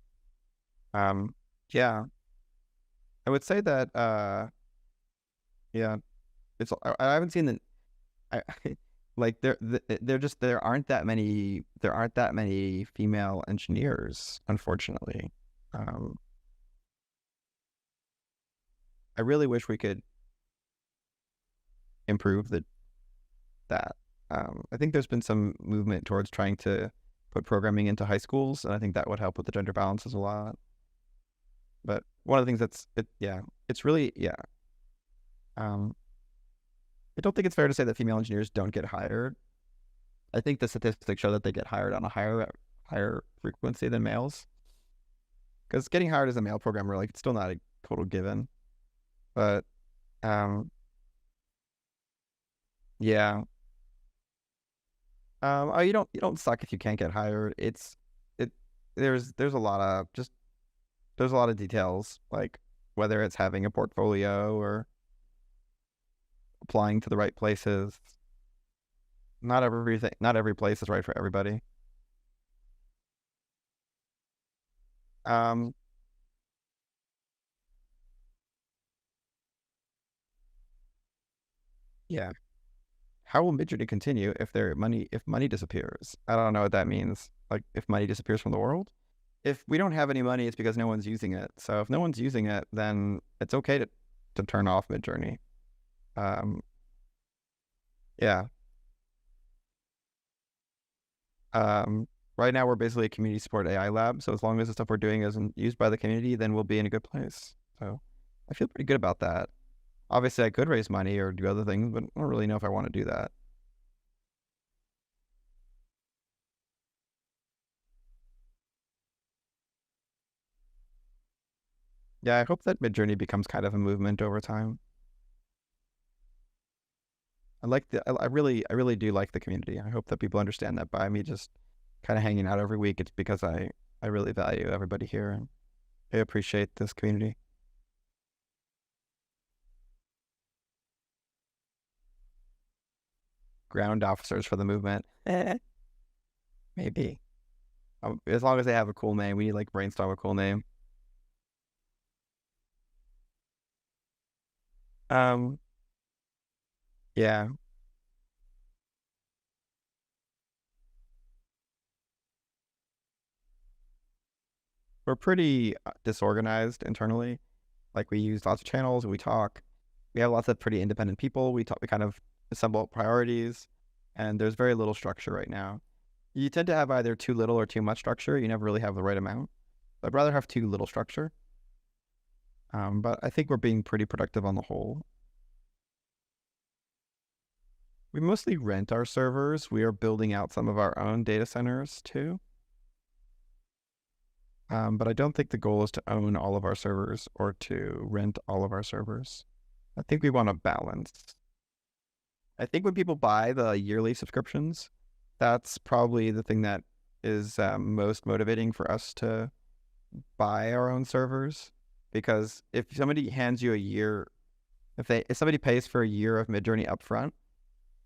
yeah, I would say that, yeah, I haven't seen like there aren't that many female engineers, unfortunately. I really wish we could improve that. I think there's been some movement towards trying to put programming into high schools, and I think that would help with the gender balances a lot. But one of the things it's really, yeah. I don't think it's fair to say that female engineers don't get hired. I think the statistics show that they get hired on a higher frequency than males. Because getting hired as a male programmer, like, it's still not a total given. But yeah. Oh, you don't suck if you can't get hired. There's a lot of details, like whether it's having a portfolio or applying to the right places. Not every place is right for everybody. Yeah. How will Midjourney continue if money disappears? I don't know what that means. Like, if money disappears from the world? If we don't have any money, it's because no one's using it. So if no one's using it, then it's okay to turn off Midjourney. Yeah. Right now we're basically a community support AI lab. So as long as the stuff we're doing isn't used by the community, then we'll be in a good place. So I feel pretty good about that. Obviously, I could raise money or do other things, but I don't really know if I want to do that. Yeah, I hope that Midjourney becomes kind of a movement over time. I really do like the community. I hope that people understand that by me just kind of hanging out every week, it's because I really value everybody here and I appreciate this community. Ground officers for the movement. Maybe. As long as they have a cool name. We need like brainstorm a cool name. Yeah. We're pretty disorganized internally. Like, we use lots of channels, we talk. We have lots of pretty independent people. We kind of assemble priorities, and there's very little structure right now. You tend to have either too little or too much structure. You never really have the right amount. I'd rather have too little structure. But I think we're being pretty productive on the whole. We mostly rent our servers. We are building out some of our own data centers too. But I don't think the goal is to own all of our servers or to rent all of our servers. I think we want a balance. I think when people buy the yearly subscriptions, that's probably the thing that is most motivating for us to buy our own servers. Because if somebody hands you a year, if somebody pays for a year of Midjourney upfront,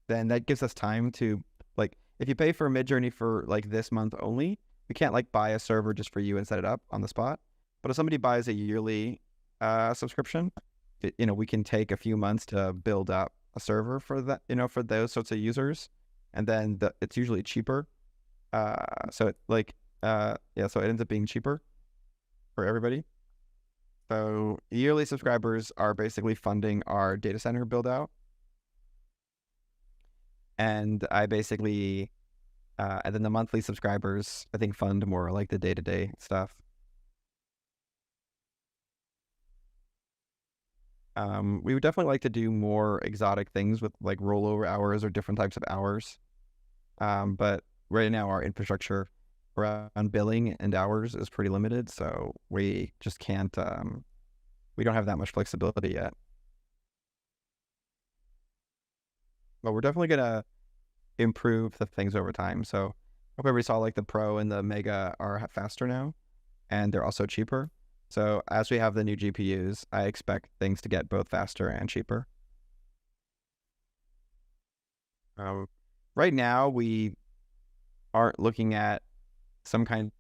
then that gives us time to, like, if you pay for Midjourney for like this month only, we can't like buy a server just for you and set it up on the spot. But if somebody buys a yearly subscription, we can take a few months to build up a server for that, for those sorts of users, and then it's usually cheaper. So it ends up being cheaper for everybody. So yearly subscribers are basically funding our data center build out. And I basically, and then the monthly subscribers, I think, fund more like the day-to-day stuff. We would definitely like to do more exotic things with like rollover hours or different types of hours. But right now our infrastructure around billing and hours is pretty limited, so we just can't, we don't have that much flexibility yet. But we're definitely going to improve the things over time. So I hope everybody saw like the Pro and the Mega are faster now, and they're also cheaper. So as we have the new GPUs, I expect things to get both faster and cheaper. Right now, we aren't looking at some kind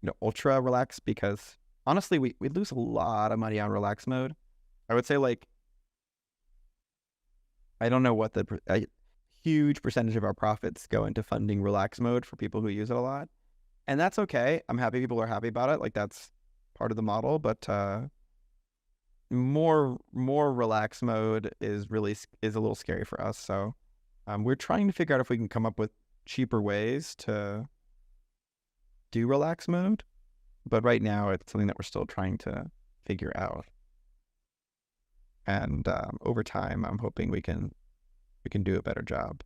of ultra relax, because honestly, we lose a lot of money on relax mode. I would say like, I don't know what a huge percentage of our profits go into funding relax mode for people who use it a lot. And that's okay. I'm happy people are happy about it. Like, that's part of the model, but more relax mode is a little scary for us. So we're trying to figure out if we can come up with cheaper ways to do relax mode. But right now it's something that we're still trying to figure out. And over time, I'm hoping we can do a better job.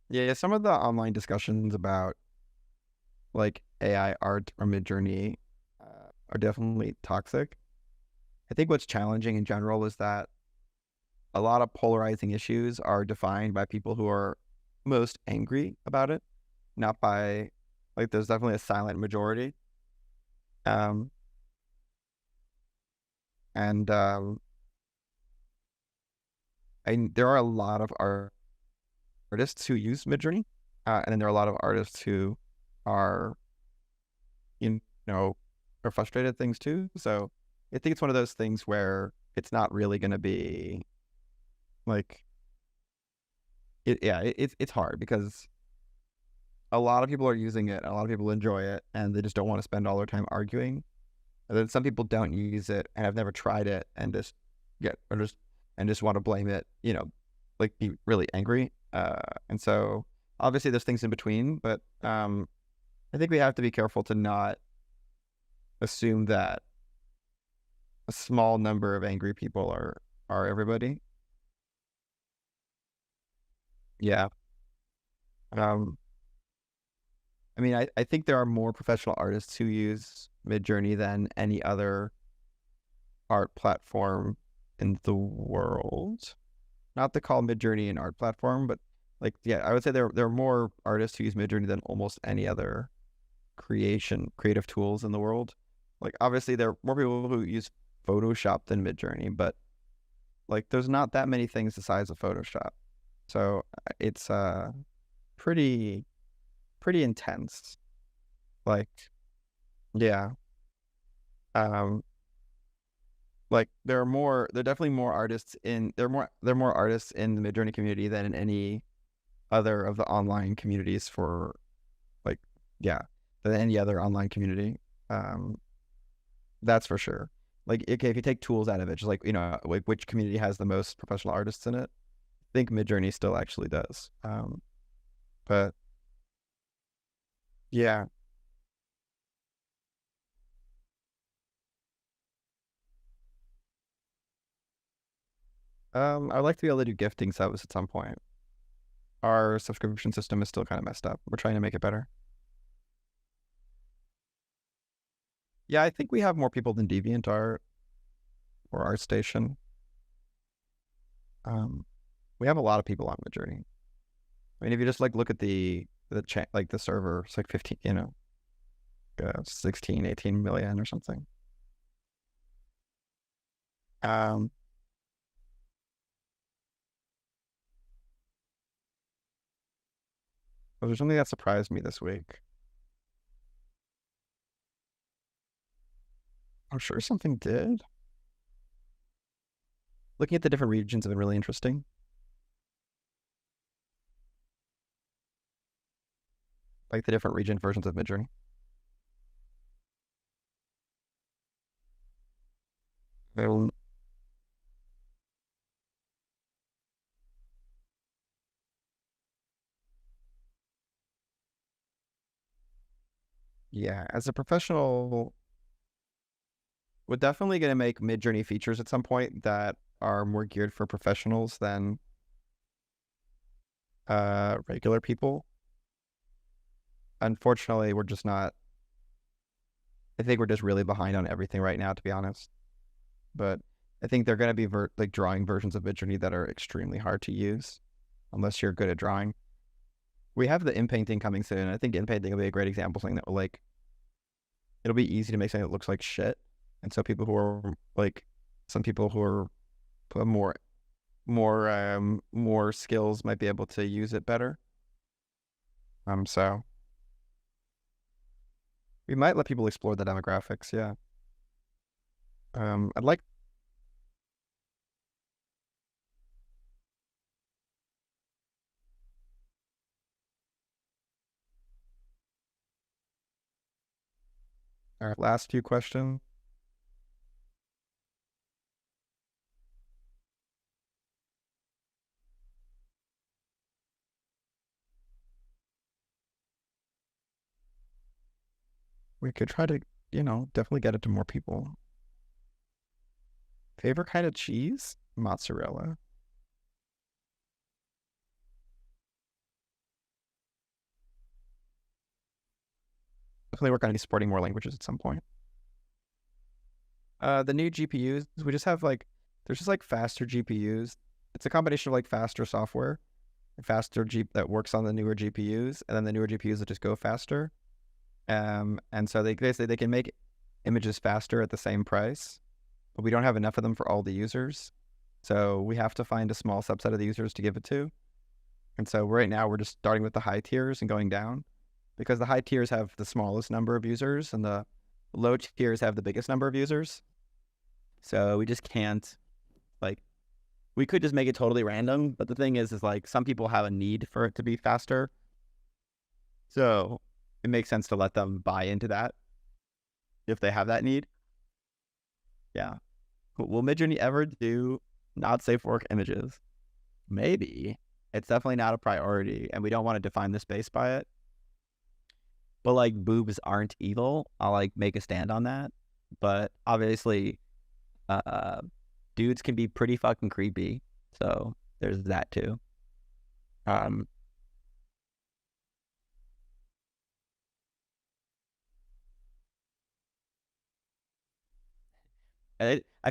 Yeah, some of the online discussions about like AI art or Midjourney are definitely toxic. I think what's challenging in general is that a lot of polarizing issues are defined by people who are most angry about it, not by, like, there's definitely a silent majority. There are a lot of artists who use Midjourney, and then there are a lot of artists who are, are frustrated at things too. So I think it's one of those things where it's not really going to be like, it's hard because a lot of people are using it, a lot of people enjoy it, and they just don't want to spend all their time arguing. And then some people don't use it and have never tried it and just want to blame it, like be really angry. And so obviously there's things in between, but I think we have to be careful to not assume that a small number of angry people are everybody. Yeah. I mean, I think there are more professional artists who use Midjourney than any other art platform in the world. Not to call Midjourney an art platform, but I would say there are more artists who use Midjourney than almost any other creative tools in the world. Like, obviously there are more people who use Photoshop than Midjourney, but like there's not that many things the size of Photoshop. So it's pretty intense. Like, yeah. Like there are definitely more artists in there are more artists in the Midjourney community than in any other of the online communities than any other online community. That's for sure. Like, okay, if you take tools out of it, just like, like which community has the most professional artists in it, I think Midjourney still actually does. But yeah. I'd like to be able to do gifting subs at some point. Our subscription system is still kind of messed up. We're trying to make it better. Yeah, I think we have more people than DeviantArt or ArtStation. We have a lot of people on Midjourney. I mean, if you just like look at the server, it's like 15, 16, 18 million or something. Was there something that surprised me this week? I'm sure something did. Looking at the different regions have been really interesting. Like the different region versions of Midjourney. Yeah, as a professional, we're definitely going to make Midjourney features at some point that are more geared for professionals than regular people. Unfortunately, we're just not. I think we're just really behind on everything right now, to be honest. But I think they're going to be drawing versions of Midjourney that are extremely hard to use, unless you're good at drawing. We have the inpainting coming soon. I think inpainting will be a great example, something that will it'll be easy to make something that looks like shit. And so people who are some people who are more skills might be able to use it better. So we might let people explore the demographics. Yeah. I'd like. All right, last few questions. We could try to, definitely get it to more people. Favorite kind of cheese? Mozzarella. Definitely we're going to be supporting more languages at some point. The new GPUs, we just have there's just faster GPUs. It's a combination of faster software, that works on the newer GPUs, and then the newer GPUs that just go faster. And so they can make images faster at the same price, but we don't have enough of them for all the users. So we have to find a small subset of the users to give it to. And so right now we're just starting with the high tiers and going down, because the high tiers have the smallest number of users and the low tiers have the biggest number of users. So we just can't, we could just make it totally random. But the thing is some people have a need for it to be faster. So it makes sense to let them buy into that if they have that need. Yeah. Will Midjourney ever do not safe for work images? Maybe. It's definitely not a priority, and we don't want to define the space by it. But boobs aren't evil. I'll make a stand on that. But obviously, dudes can be pretty fucking creepy. So there's that too. I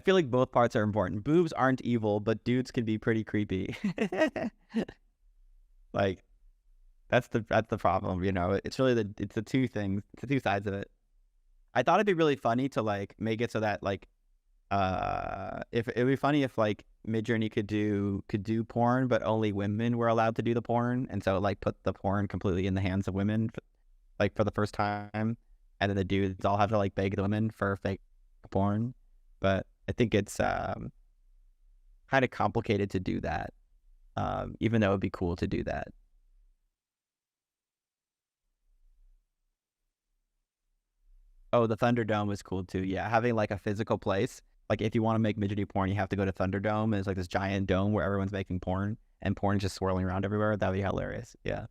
feel like both parts are important. Boobs aren't evil, but dudes can be pretty creepy. That's the problem, It's really it's the two things, it's the two sides of it. I thought it'd be really funny to make it so that if it'd be funny if Midjourney could do porn, but only women were allowed to do the porn, and so put the porn completely in the hands of women, for the first time, and then the dudes all have to beg the women for fake porn. But I think it's kind of complicated to do that, even though it'd be cool to do that. Oh, the Thunderdome was cool too. Yeah, having a physical place. If you want to make Midjourney porn, you have to go to Thunderdome, and it's this giant dome where everyone's making porn, and porn is just swirling around everywhere. That'd be hilarious. Yeah.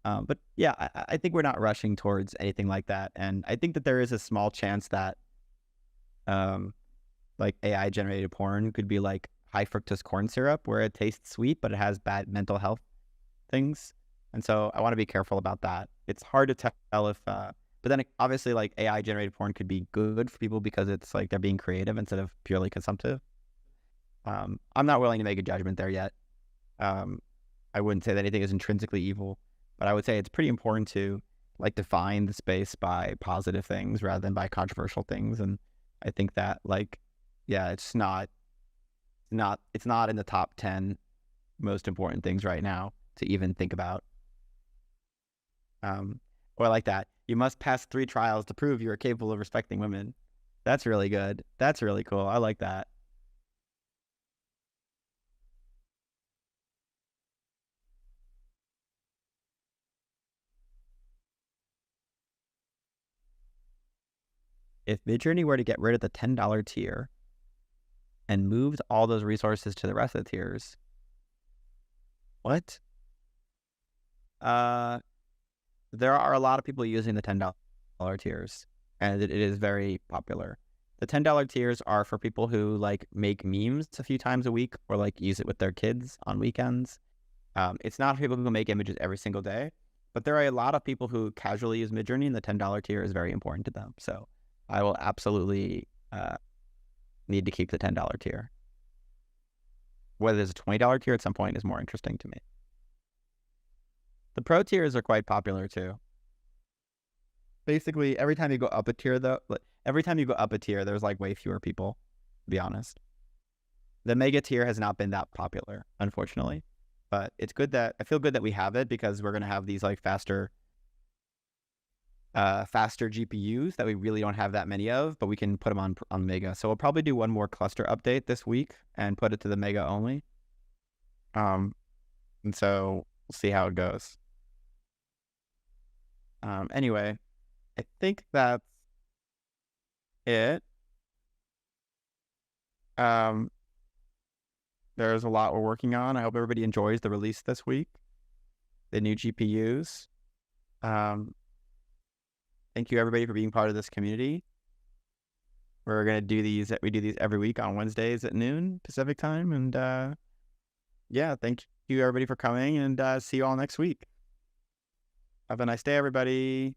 But yeah, I think we're not rushing towards anything like that, and I think that there is a small chance that AI generated porn could be high fructose corn syrup where it tastes sweet, but it has bad mental health things. And so I want to be careful about that. It's hard to tell if, but then obviously like AI generated porn could be good for people because it's like they're being creative instead of purely consumptive. I'm not willing to make a judgment there yet. I wouldn't say that anything is intrinsically evil, but I would say it's pretty important to like define the space by positive things rather than by controversial things. And I think that like, yeah, it's not in the top 10 most important things right now to even think about. Or like that, you must pass 3 trials to prove you are capable of respecting women. That's really good. That's really cool. I like that. If Midjourney were to get rid of the $10 tier and moved all those resources to the rest of the tiers, what? There are a lot of people using the $10 tiers, and it is very popular. The $10 tiers are for people who like make memes a few times a week or like use it with their kids on weekends. It's not for people who make images every single day, but there are a lot of people who casually use Midjourney, and the $10 tier is very important to them. So I will absolutely need to keep the $10 tier. Whether there's a $20 tier at some point is more interesting to me. The pro tiers are quite popular too. Basically, every time you go up a tier, there's like way fewer people, to be honest. The mega tier has not been that popular, unfortunately. But it's good I feel good that we have it because we're going to have these like faster GPUs that we really don't have that many of, but we can put them on Mega. So we'll probably do one more cluster update this week and put it to the Mega only. And so we'll see how it goes. Anyway, I think that's it. There's a lot we're working on. I hope everybody enjoys the release this week, the new GPUs. Thank you everybody for being part of this community. We're going to do these. We do these every week on Wednesdays at noon Pacific time. And yeah, thank you everybody for coming, and see you all next week. Have a nice day, everybody.